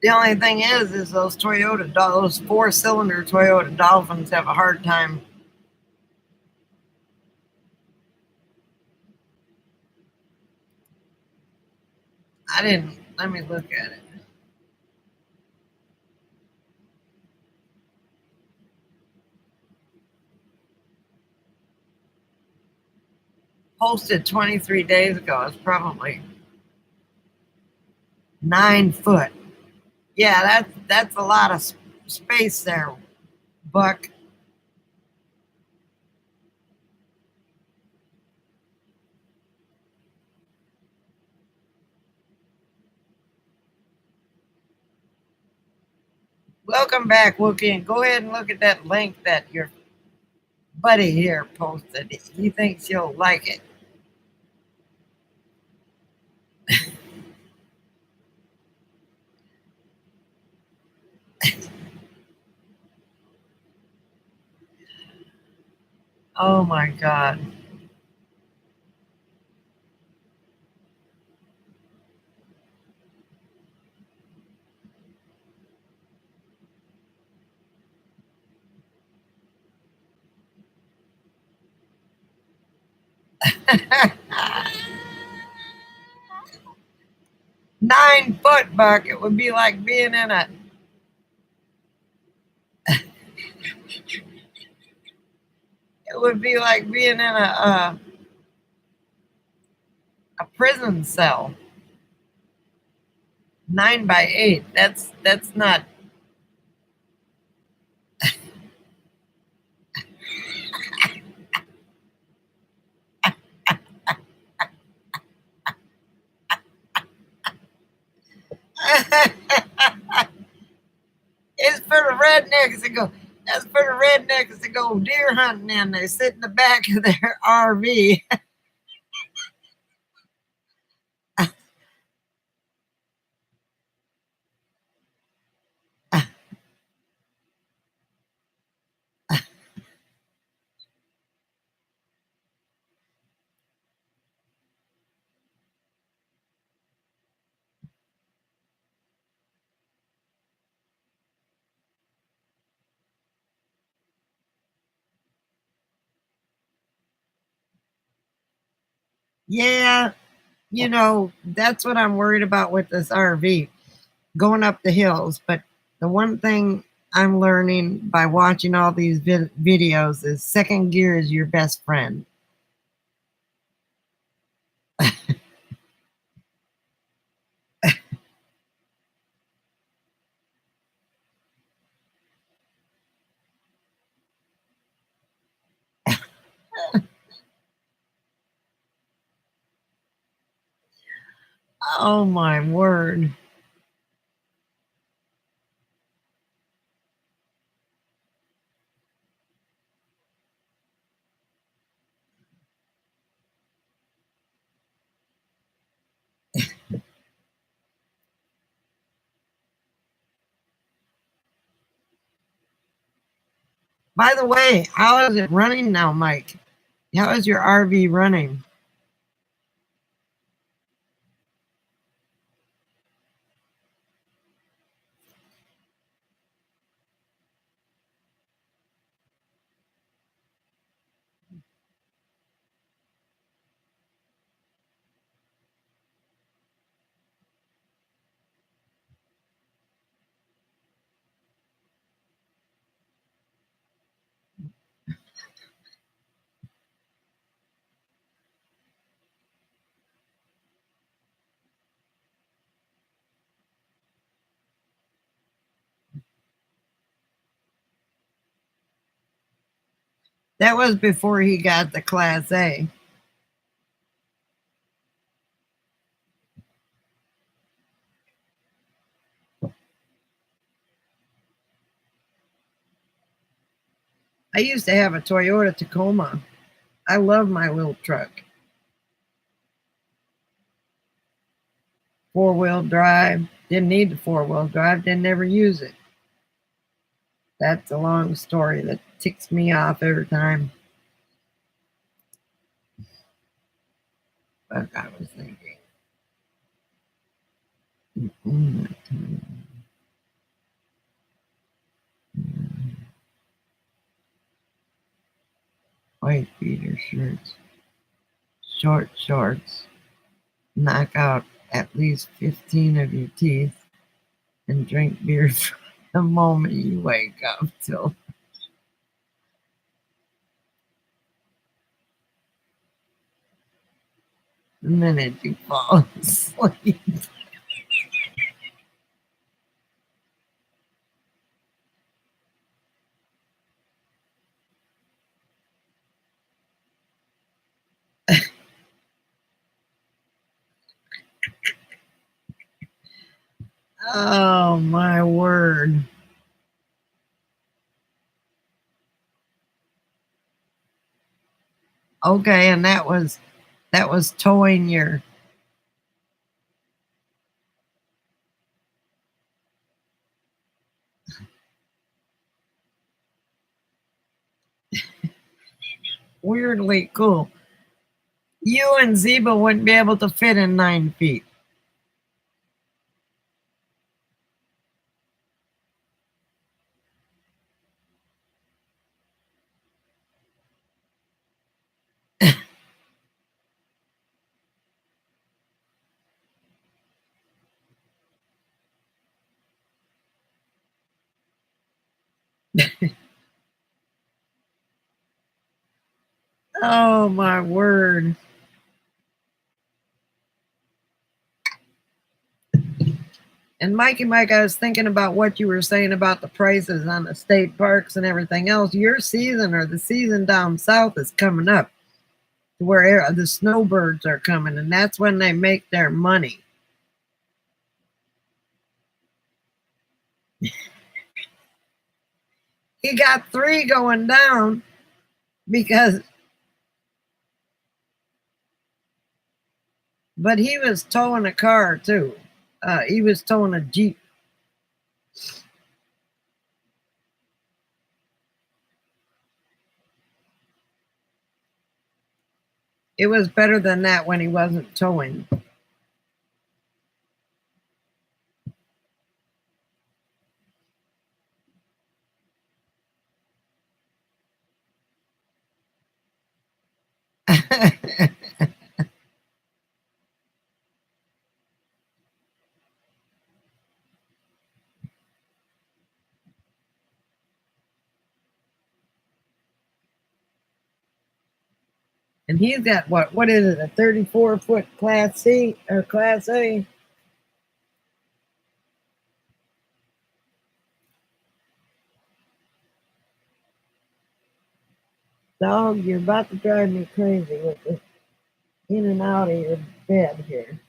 The only thing is those those 4-cylinder Toyota Dolphins have a hard time. I didn't. Let me look at it. Posted 23 days ago. It's probably 9 foot. Yeah, that's a lot of space there, Buck. Welcome back, Wookie. And go ahead and look at that link that your buddy here posted. He thinks you'll like it. Oh my God. 9 foot, Buck. It would be like being in a. It would be like being in a prison cell. 9 by 8. That's not. It's for the rednecks to go. That's for the rednecks to go deer hunting in. They sit in the back of their RV. Yeah, that's what I'm worried about with this RV going up the hills. But the one thing I'm learning by watching all these videos is second gear is your best friend. Oh my word. By the way, how is it running now, Mike? How is your RV running? That was before he got the Class A. I used to have a Toyota Tacoma. I love my little truck. 4-wheel drive. Didn't need the 4-wheel drive. Didn't ever use it. That's a long story that ticks me off every time. But I was thinking. white beater shirts, short shorts, knock out at least 15 of your teeth, and drink beer from the moment you wake up till the minute you fall asleep. Oh my word. Okay, and that was towing your weirdly cool. You and Zeba wouldn't be able to fit in 9 feet. Oh my word. And Mikey Mike, I was thinking about what you were saying about the prices on the state parks and everything else. Your season or the season down south is coming up to where the snowbirds are coming, and that's when they make their money. He got 3 going down because, but he was towing a car too. He was towing a Jeep. It was better than that when he wasn't towing. And he's got what is it, a 34-foot Class C or Class A? Dog, you're about to drive me crazy with this in and out of your bed here.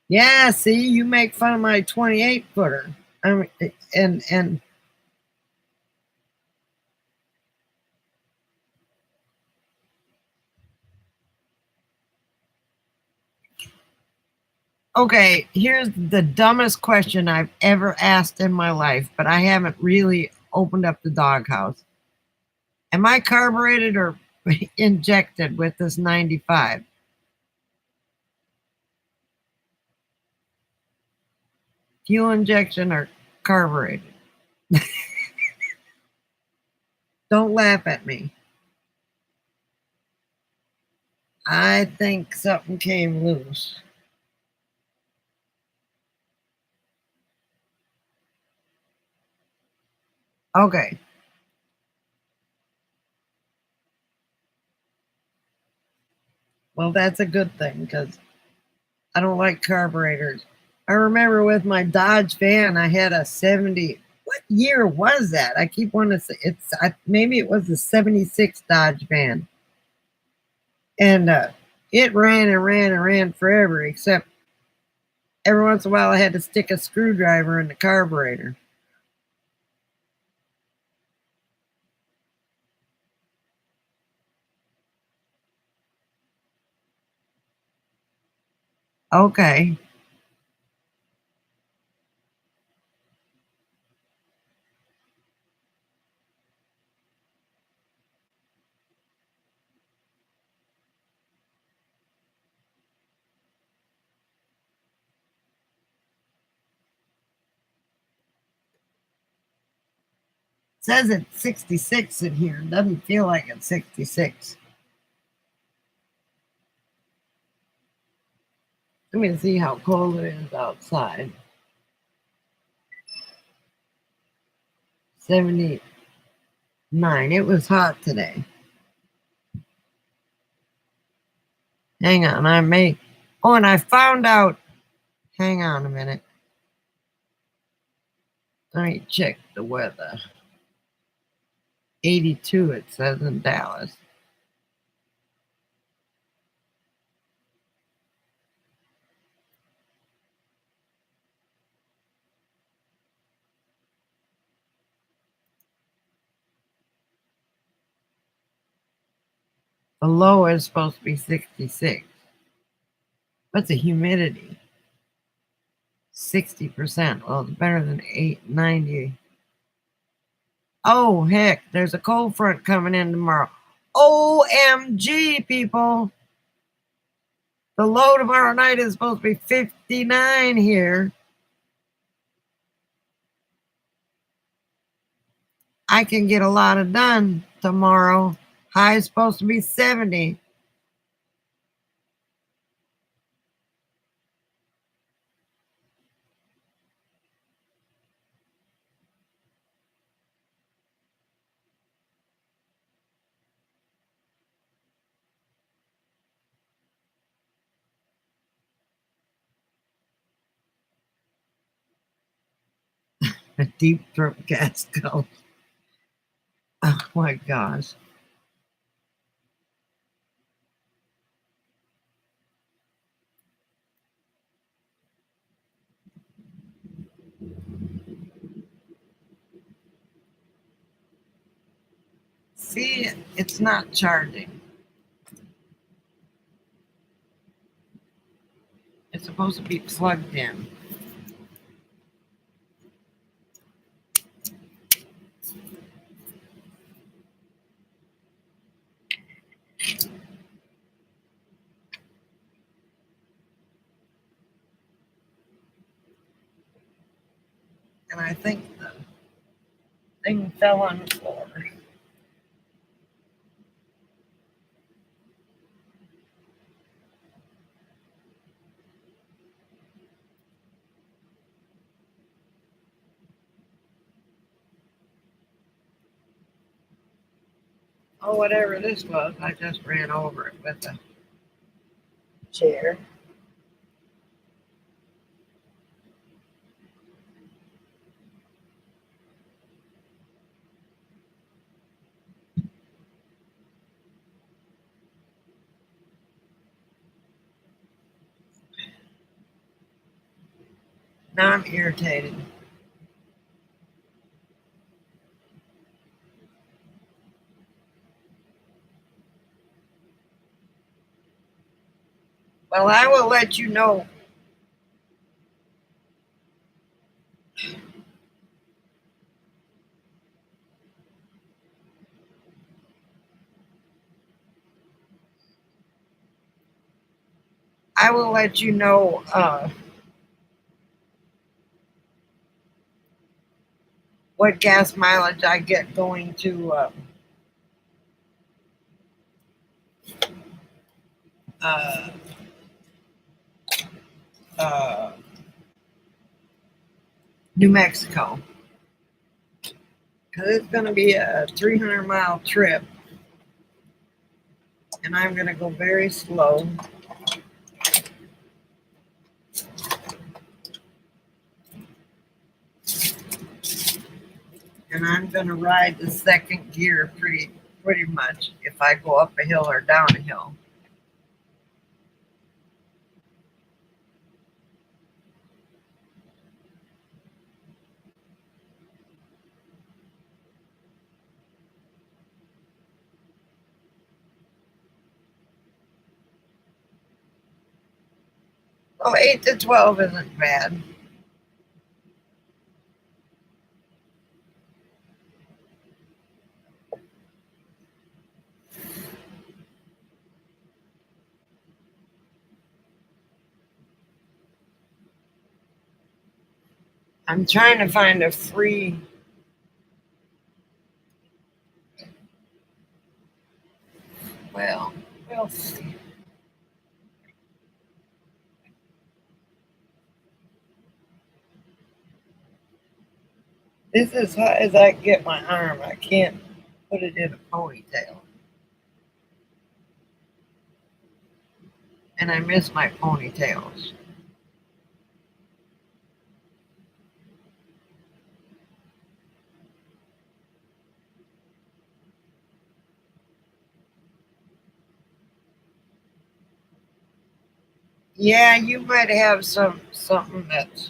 Yeah, see, you make fun of my 28-footer. I mean, and okay, here's the dumbest question I've ever asked in my life, but I haven't really opened up the doghouse. Am I carbureted or injected with this 95? Fuel injection or carbureted? Don't laugh at me. I think something came loose. Okay. Well, that's a good thing because I don't like carburetors. I remember with my Dodge van, I had a 70. What year was that? I keep wanting to say maybe it was a 76 Dodge van. And it ran and ran and ran forever, except every once in a while I had to stick a screwdriver in the carburetor. Okay. says it's 66 in here. It doesn't feel like it's 66. Let me see how cold it is outside. 79. It was hot today. Hang on, I may. Oh, and I found out. Hang on a minute. Let me check the weather. 82, it says in Dallas. The low is supposed to be 66. What's the humidity? 60%. Well, it's better than 890. Oh, heck, there's a cold front coming in tomorrow. OMG, people. The low tomorrow night is supposed to be 59 here. I can get a lot of done tomorrow. High is supposed to be 70. A deep throat Gasco. Oh my gosh. See, it's not charging. It's supposed to be plugged in. And I think the thing fell on the floor. Oh, whatever this was, I just ran over it with a chair. Now I'm irritated. Well, I will let you know. I will let you know what gas mileage I get going to uh, uh, New Mexico. Because it's going to be a 300-mile trip. And I'm going to go very slow. And I'm going to ride the second gear pretty much if I go up a hill or down a hill. Well, 8 to 12 isn't bad. I'm trying to find a free else. This is as high as I can get my arm. I can't put it in a ponytail. And I miss my ponytails. Yeah, you might have something that's,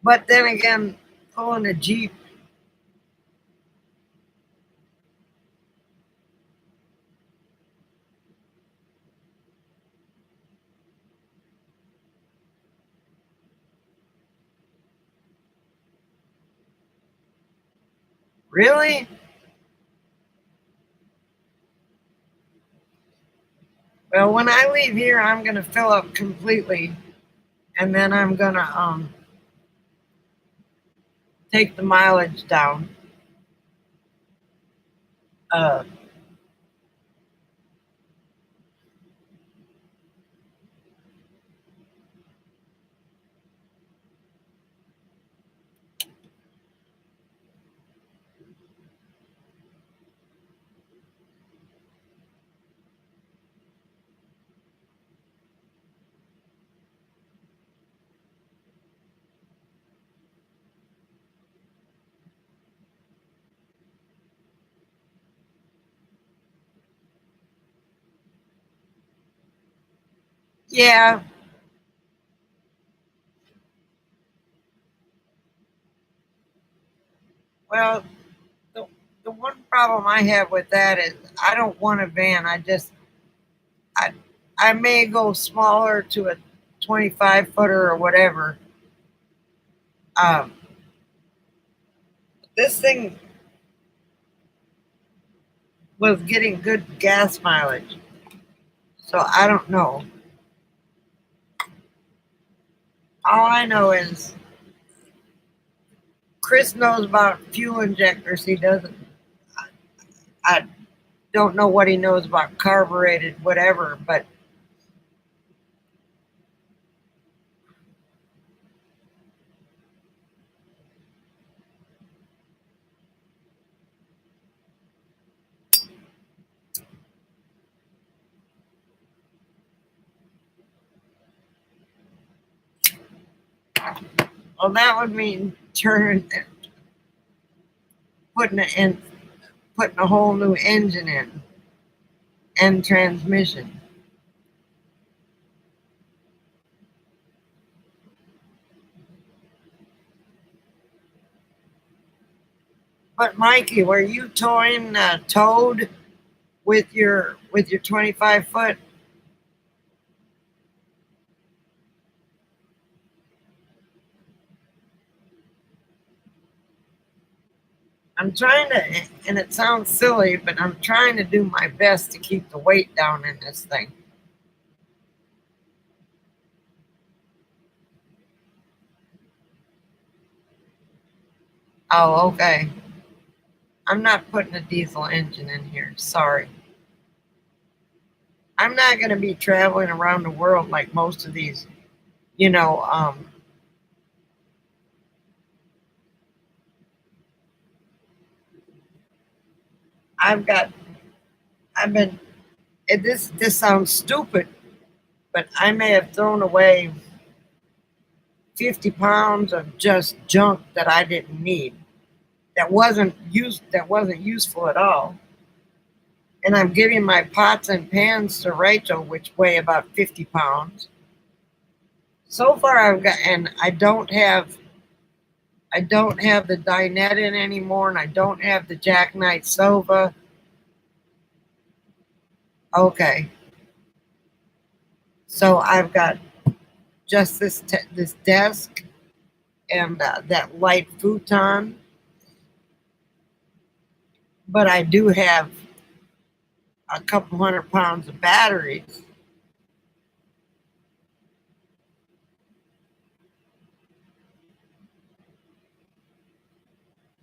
but then again, pulling a Jeep, really? Well, when I leave here, I'm gonna fill up completely, and then I'm gonna take the mileage down. Uh, yeah. Well, the the one problem I have with that is I don't want a van. I I may go smaller to a 25 footer or whatever. Um, this thing was getting good gas mileage, so I don't know. All I know is Chris knows about fuel injectors. He doesn't. I don't know what he knows about carbureted whatever, but well, that would mean turning, putting it in, putting a whole new engine in and transmission. But Mikey, were you towing Toad with your 25 foot? I'm trying to, and it sounds silly, but I'm trying to do my best to keep the weight down in this thing. Oh, okay. I'm not putting a diesel engine in here. Sorry. I'm not going to be traveling around the world like most of these, you know. I've got, I've been, this sounds stupid, but I may have thrown away 50 pounds of just junk that I didn't need, that wasn't useful at all. And I'm giving my pots and pans to Rachel, which weigh about 50 pounds. So far, I've got, and I don't have the dinette in anymore, and I don't have the jackknife sofa. Okay, so I've got just this desk and that light futon, but I do have a couple 100 pounds of batteries.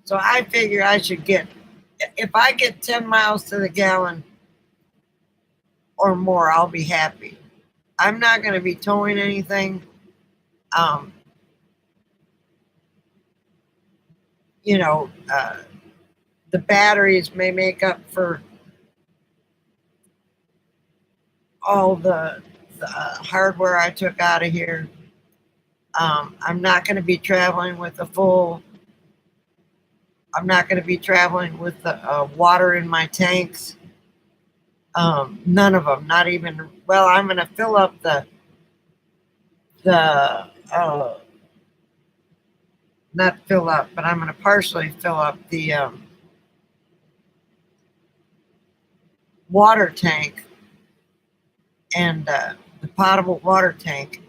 So I figure I should get, if I get 10 miles to the gallon or more, I'll be happy. I'm not going to be towing anything. Um, you know, the batteries may make up for all the hardware I took out of here. I'm not going to be traveling with a full. I'm not going to be traveling with the water in my tanks. None of them. Not even. Well, I'm going to fill up the not fill up, but I'm going to partially fill up the water tank and the potable water tank,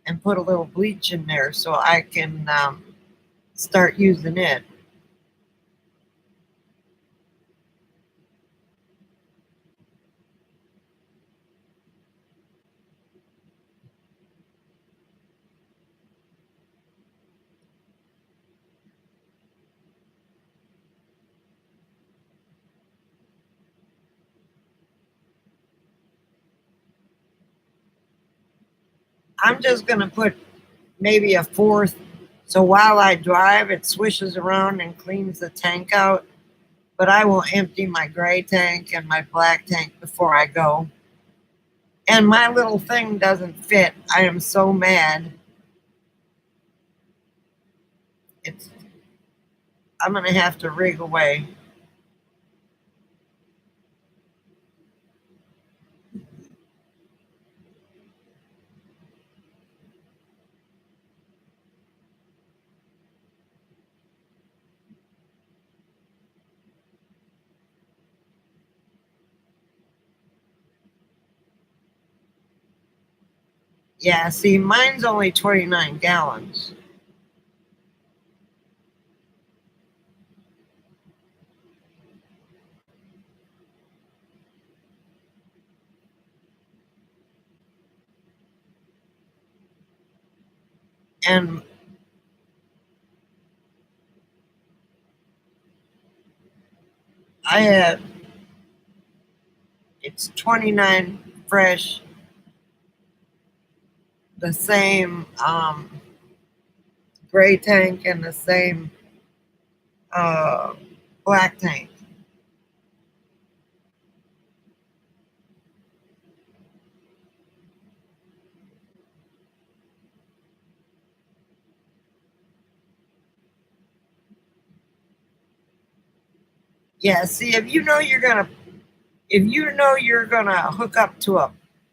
and put a little bleach in there so I can start using it. I'm just going to put maybe a fourth. So while I drive, it swishes around and cleans the tank out. But I will empty my gray tank and my black tank before I go. And my little thing doesn't fit. I am so mad. It's I'm gonna have to rig away. Yeah, see, mine's only 29 gallons. And I have it's 29 fresh, the same gray tank and the same uh, black tank. Yeah, see, if you know you're gonna hook up to a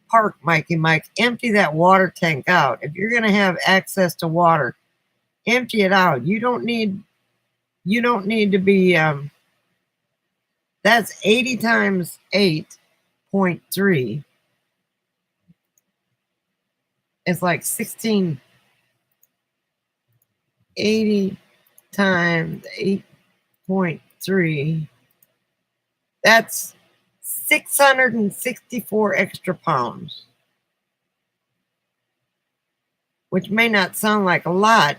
park, Mikey Mike, empty that water tank out. If you're gonna have access to water, empty it out. You don't need to be that's 80 times 8.3. It's like 1680 times 8.3. That's 664 extra pounds, which may not sound like a lot.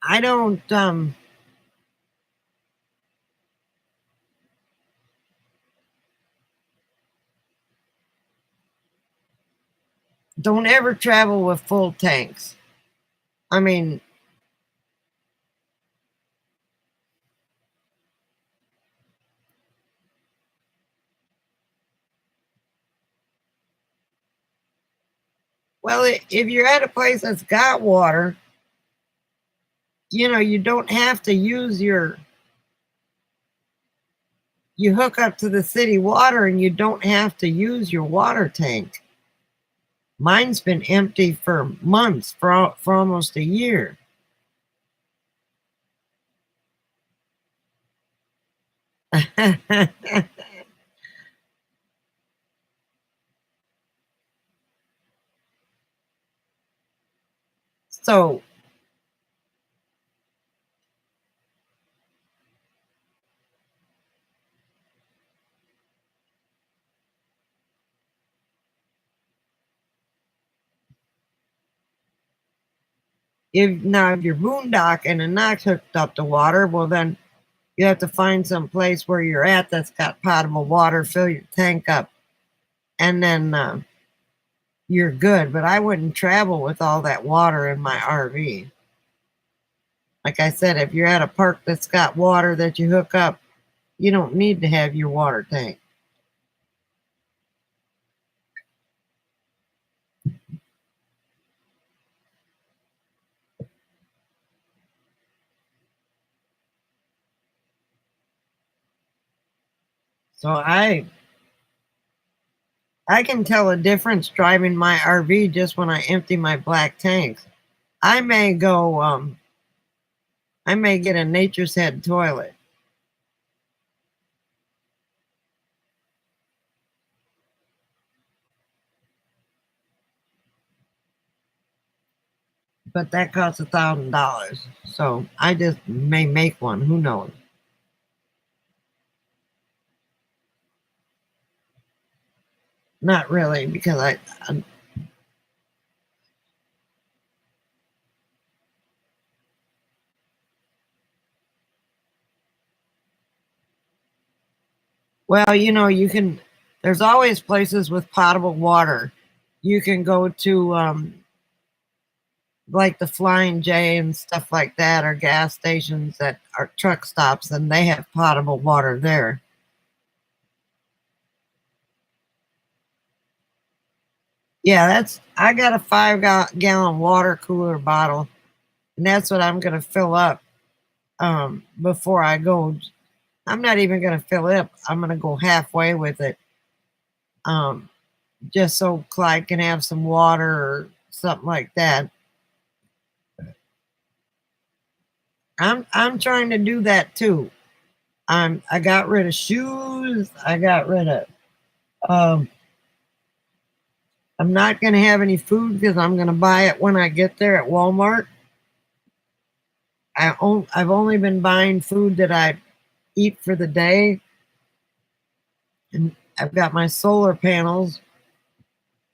I don't ever travel with full tanks. I mean, well, if you're at a place that's got water, you don't have to use you hook up to the city water and you don't have to use your water tank. Mine's been empty for months, for almost a year. So, If you're boondocking and not hooked up to water, well then you have to find some place where you're at that's got potable water, fill your tank up, and then you're good. But I wouldn't travel with all that water in my RV. Like I said, if you're at a park that's got water that you hook up, you don't need to have your water tank. So I can tell a difference driving my RV just when I empty my black tanks. I may go I may get a Nature's Head toilet. But that costs $1,000. So I just may make one. Who knows? Not really, because I well, you can. There's always places with potable water. You can go to like the Flying J and stuff like that, or gas stations that are truck stops, and they have potable water there. Yeah, I got a 5 gallon water cooler bottle, and that's what I'm gonna fill up before I go. I'm not even gonna fill it up. I'm gonna go halfway with it, um, just so Clyde can have some water or something like that. I'm trying to do that too. I got rid of shoes. I got rid of um, I'm not gonna have any food because I'm gonna buy it when I get there at Walmart. I've only been buying food that I eat for the day, and I've got my solar panels.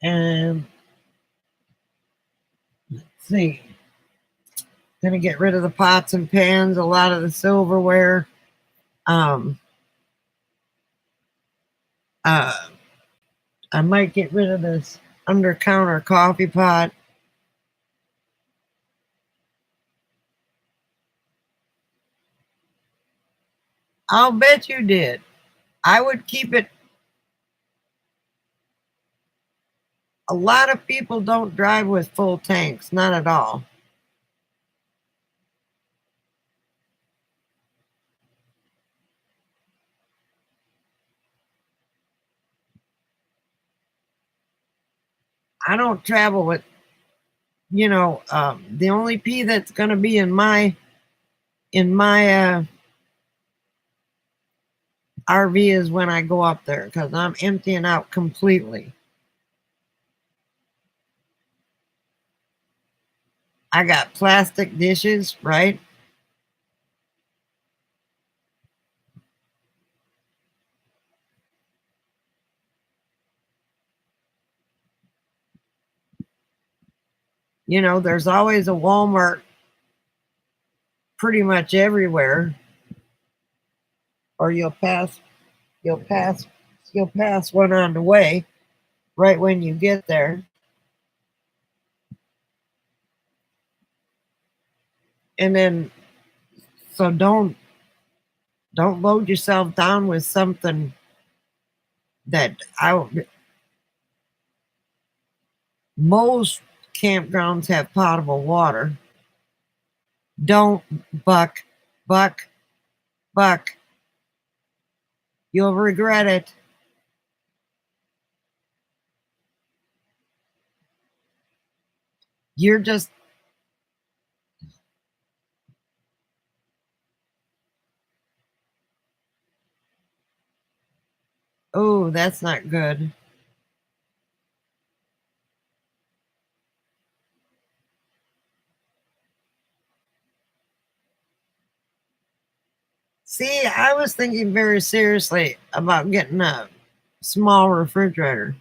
And let's see, gonna get rid of the pots and pans, a lot of the silverware. Um, uh, I might get rid of this under counter coffee pot. I'll bet you did. I would keep it. A lot of people don't drive with full tanks, not at all. I don't travel with, the only pee that's going to be in my RV is when I go up there because I'm emptying out completely. I got plastic dishes, right? There's always a Walmart pretty much everywhere, or you'll pass, you'll pass one on the way right when you get there. And then, so don't load yourself down with something that most campgrounds have potable water. Don't buck, buck, buck. You'll regret it. You're just, oh, that's not good. See, I was thinking very seriously about getting a small refrigerator.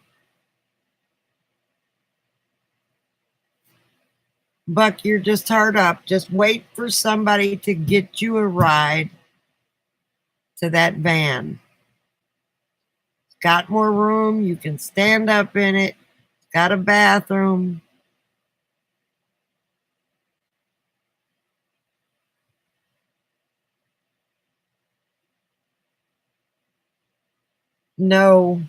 Buck, you're just hard up. Just wait for somebody to get you a ride to that van. It's got more room. You can stand up in it. It's got a bathroom. No.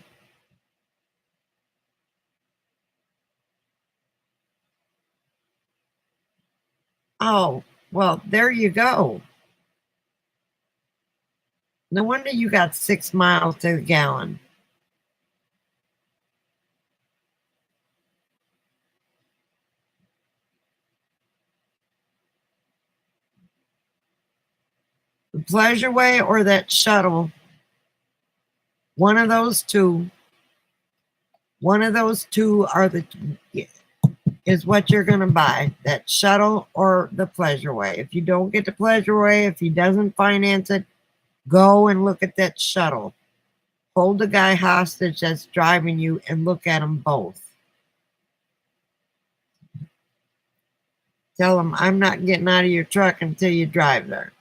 Oh, well, there you go. No wonder you got 6 miles to the gallon. The Pleasure Way or that shuttle, one of those two. One of those two is what you're going to buy, that shuttle or the Pleasure Way. If you don't get the Pleasure Way, if he doesn't finance it, go and look at that shuttle. Hold the guy hostage that's driving you and look at them both. Tell him, I'm not getting out of your truck until you drive there.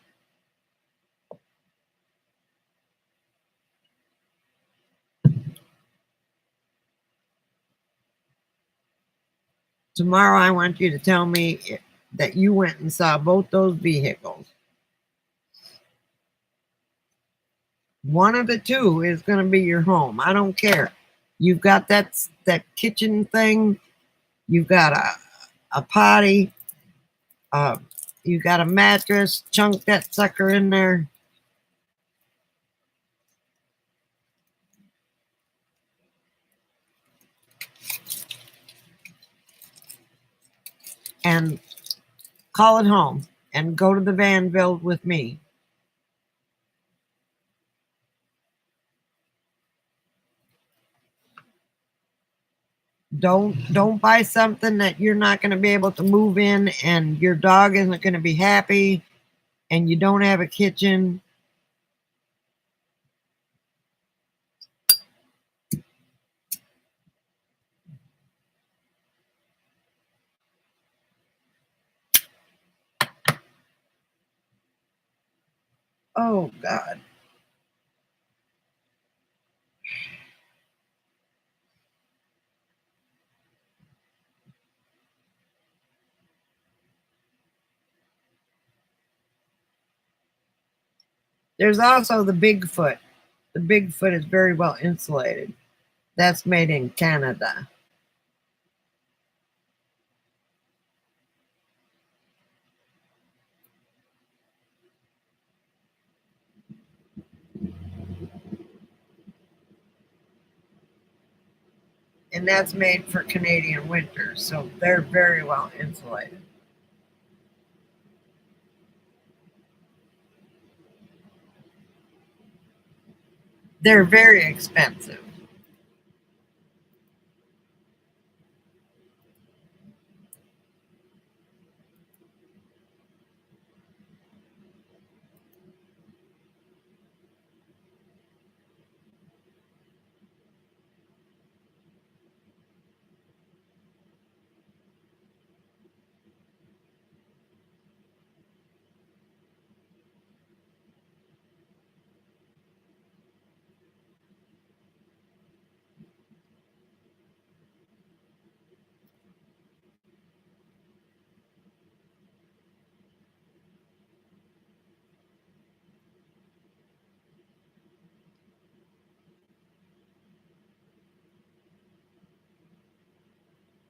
Tomorrow, I want you to tell me that you went and saw both those vehicles. One of the two is going to be your home. I don't care. You've got that kitchen thing. You've got a potty. You got a mattress. Chunk that sucker in there. And call it home. And go to the Vanville with me. Don't buy something that you're not going to be able to move in, and your dog isn't going to be happy, and you don't have a kitchen. Oh God. There's also the Bigfoot. The Bigfoot is very well insulated. That's made in Canada. And that's made for Canadian winters, so they're very well insulated. They're very expensive.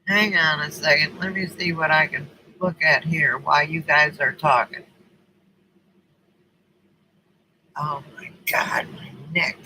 Hang on a second. Let me see what I can look at here while you guys are talking. Oh my God, my neck.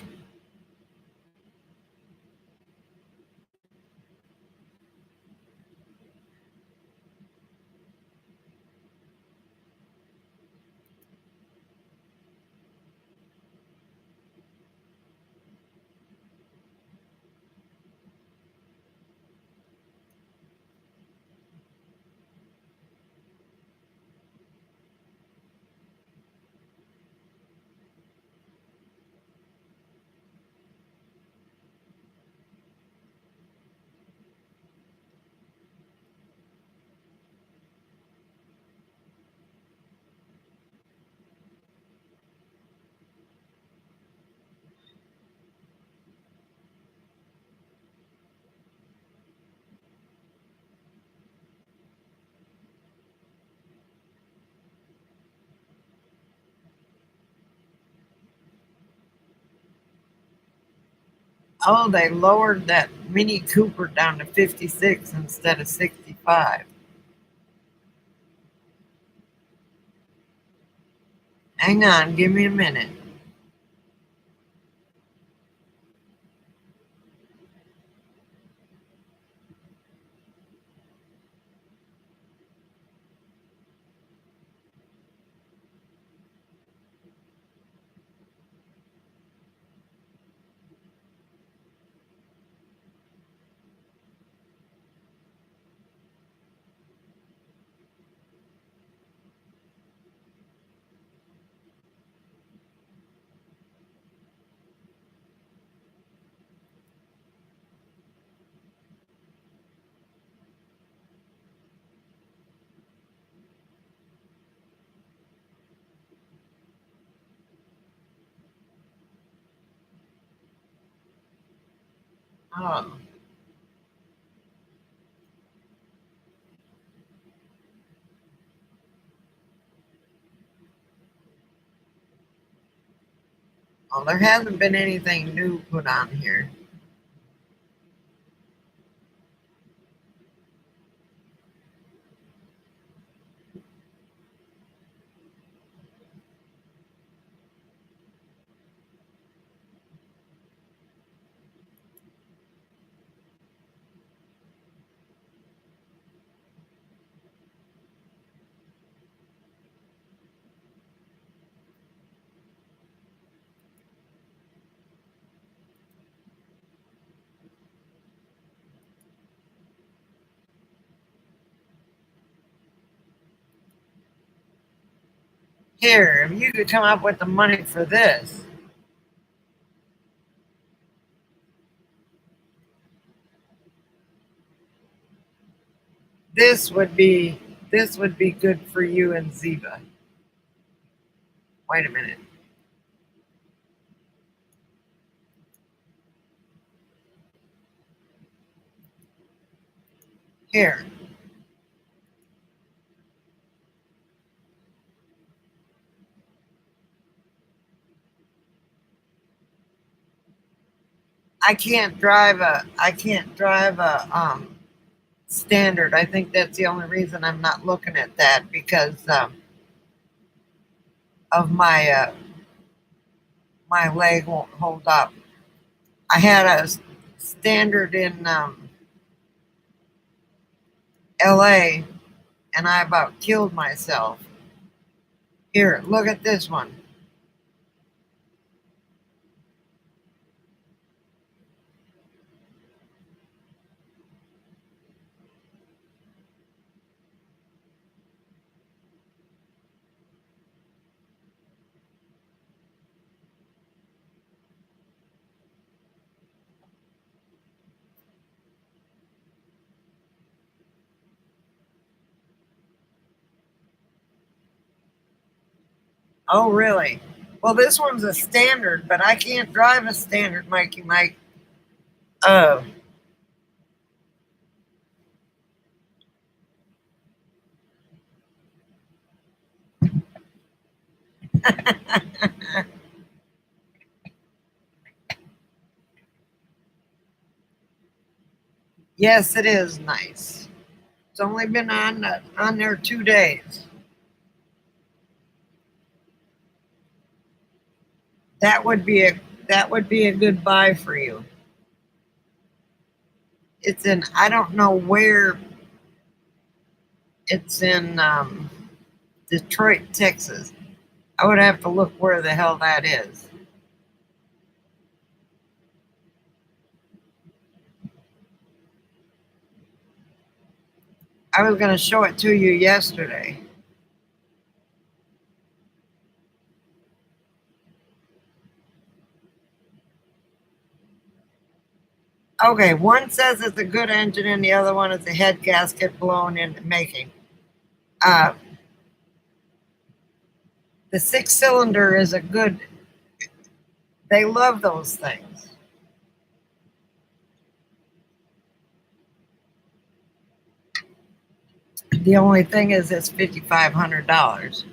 Oh, they lowered that Mini Cooper down to 56 instead of 65. Hang on, give me a minute. Oh, well, there hasn't been anything new put on here. Here, if you could come up with the money for this, this would be this would be good for you and Ziva. Wait a minute. Here, I can't drive a standard. I think that's the only reason I'm not looking at that because of my leg won't hold up. I had a standard in LA and I about killed myself. Here, look at this one. Oh, really? Well, this one's a standard, but I can't drive a standard, Mikey Mike. Oh, yes, it is nice. It's only been on there 2 days. That would be a that would be a good buy for you. It's in I don't know where it's in Detroit, Texas. I would have to look where the hell that is. I was going to show it to you yesterday. Okay, one says it's a good engine, and the other one is a head gasket blown into making. Uh, the 6 cylinder is a good. They love those things. The only thing is, it's $5,500.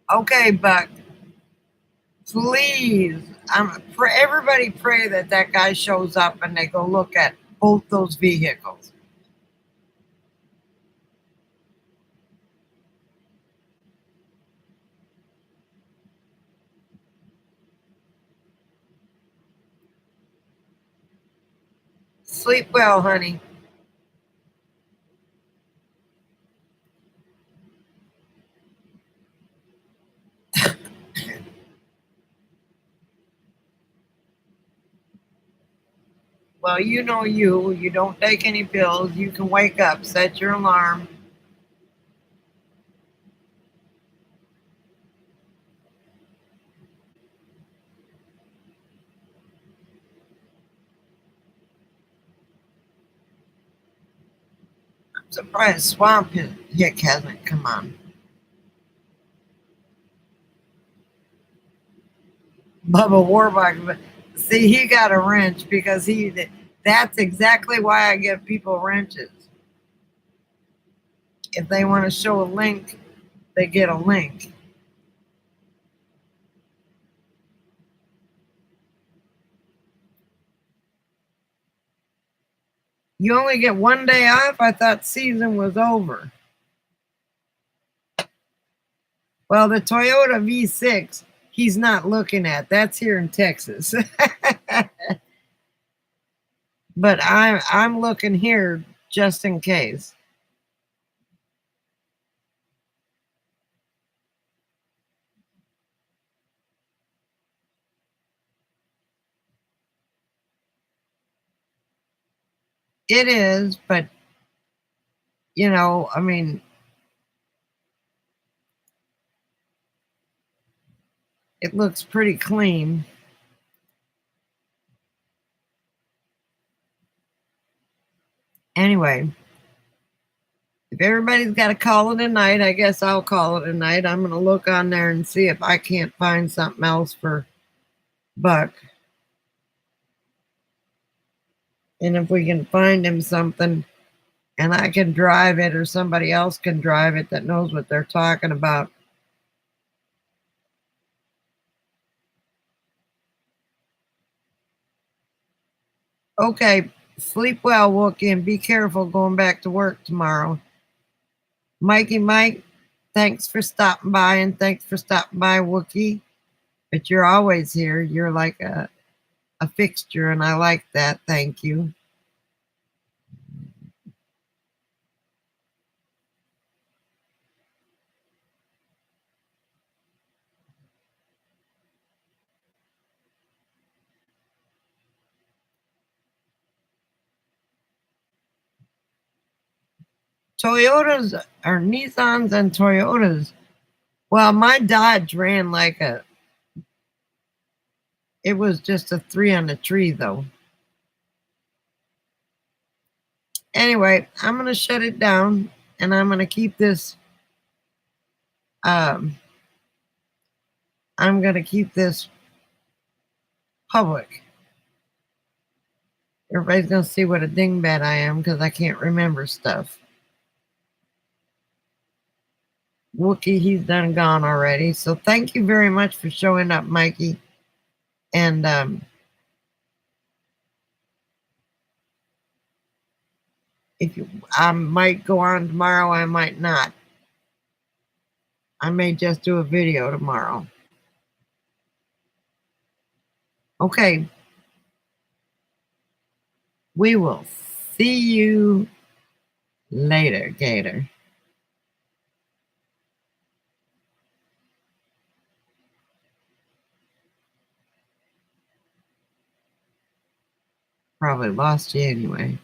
Okay, Buck, please, everybody pray that that guy shows up and they go look at both those vehicles. Sleep well, honey. Well, you know you don't take any pills. You can wake up, set your alarm. I'm surprised Swamp Hick hasn't come on. Bubba Warbuck, but see, he got a wrench because that's exactly why I give people wrenches. If they want to show a link, they get a link. You only get one day off? I thought season was over. Well, the Toyota V6, he's not looking at. That's here in Texas. But I'm looking here just in case. It is, but I mean, it looks pretty clean. Anyway, if everybody's got to call it a night, I guess I'll call it a night. I'm going to look on there and see if I can't find something else for Buck. And if we can find him something and I can drive it or somebody else can drive it that knows what they're talking about. Okay, sleep well, Wookie, and be careful going back to work tomorrow. Mikey Mike, thanks for stopping by, and thanks for stopping by, Wookie. But you're always here. You're like a fixture, and I like that. Thank you. Toyotas or Nissans and Toyotas. Well, my Dodge ran it was just a 3 on the tree though. Anyway, I'm going to shut it down and I'm going to keep this, um, I'm going to keep this public. Everybody's going to see what a dingbat I am because I can't remember stuff. Wookie, he's done gone already. So thank you very much for showing up, Mikey. And I might go on tomorrow, I might not. I may just do a video tomorrow. Okay. We will see you later, Gator. Probably lost you anyway.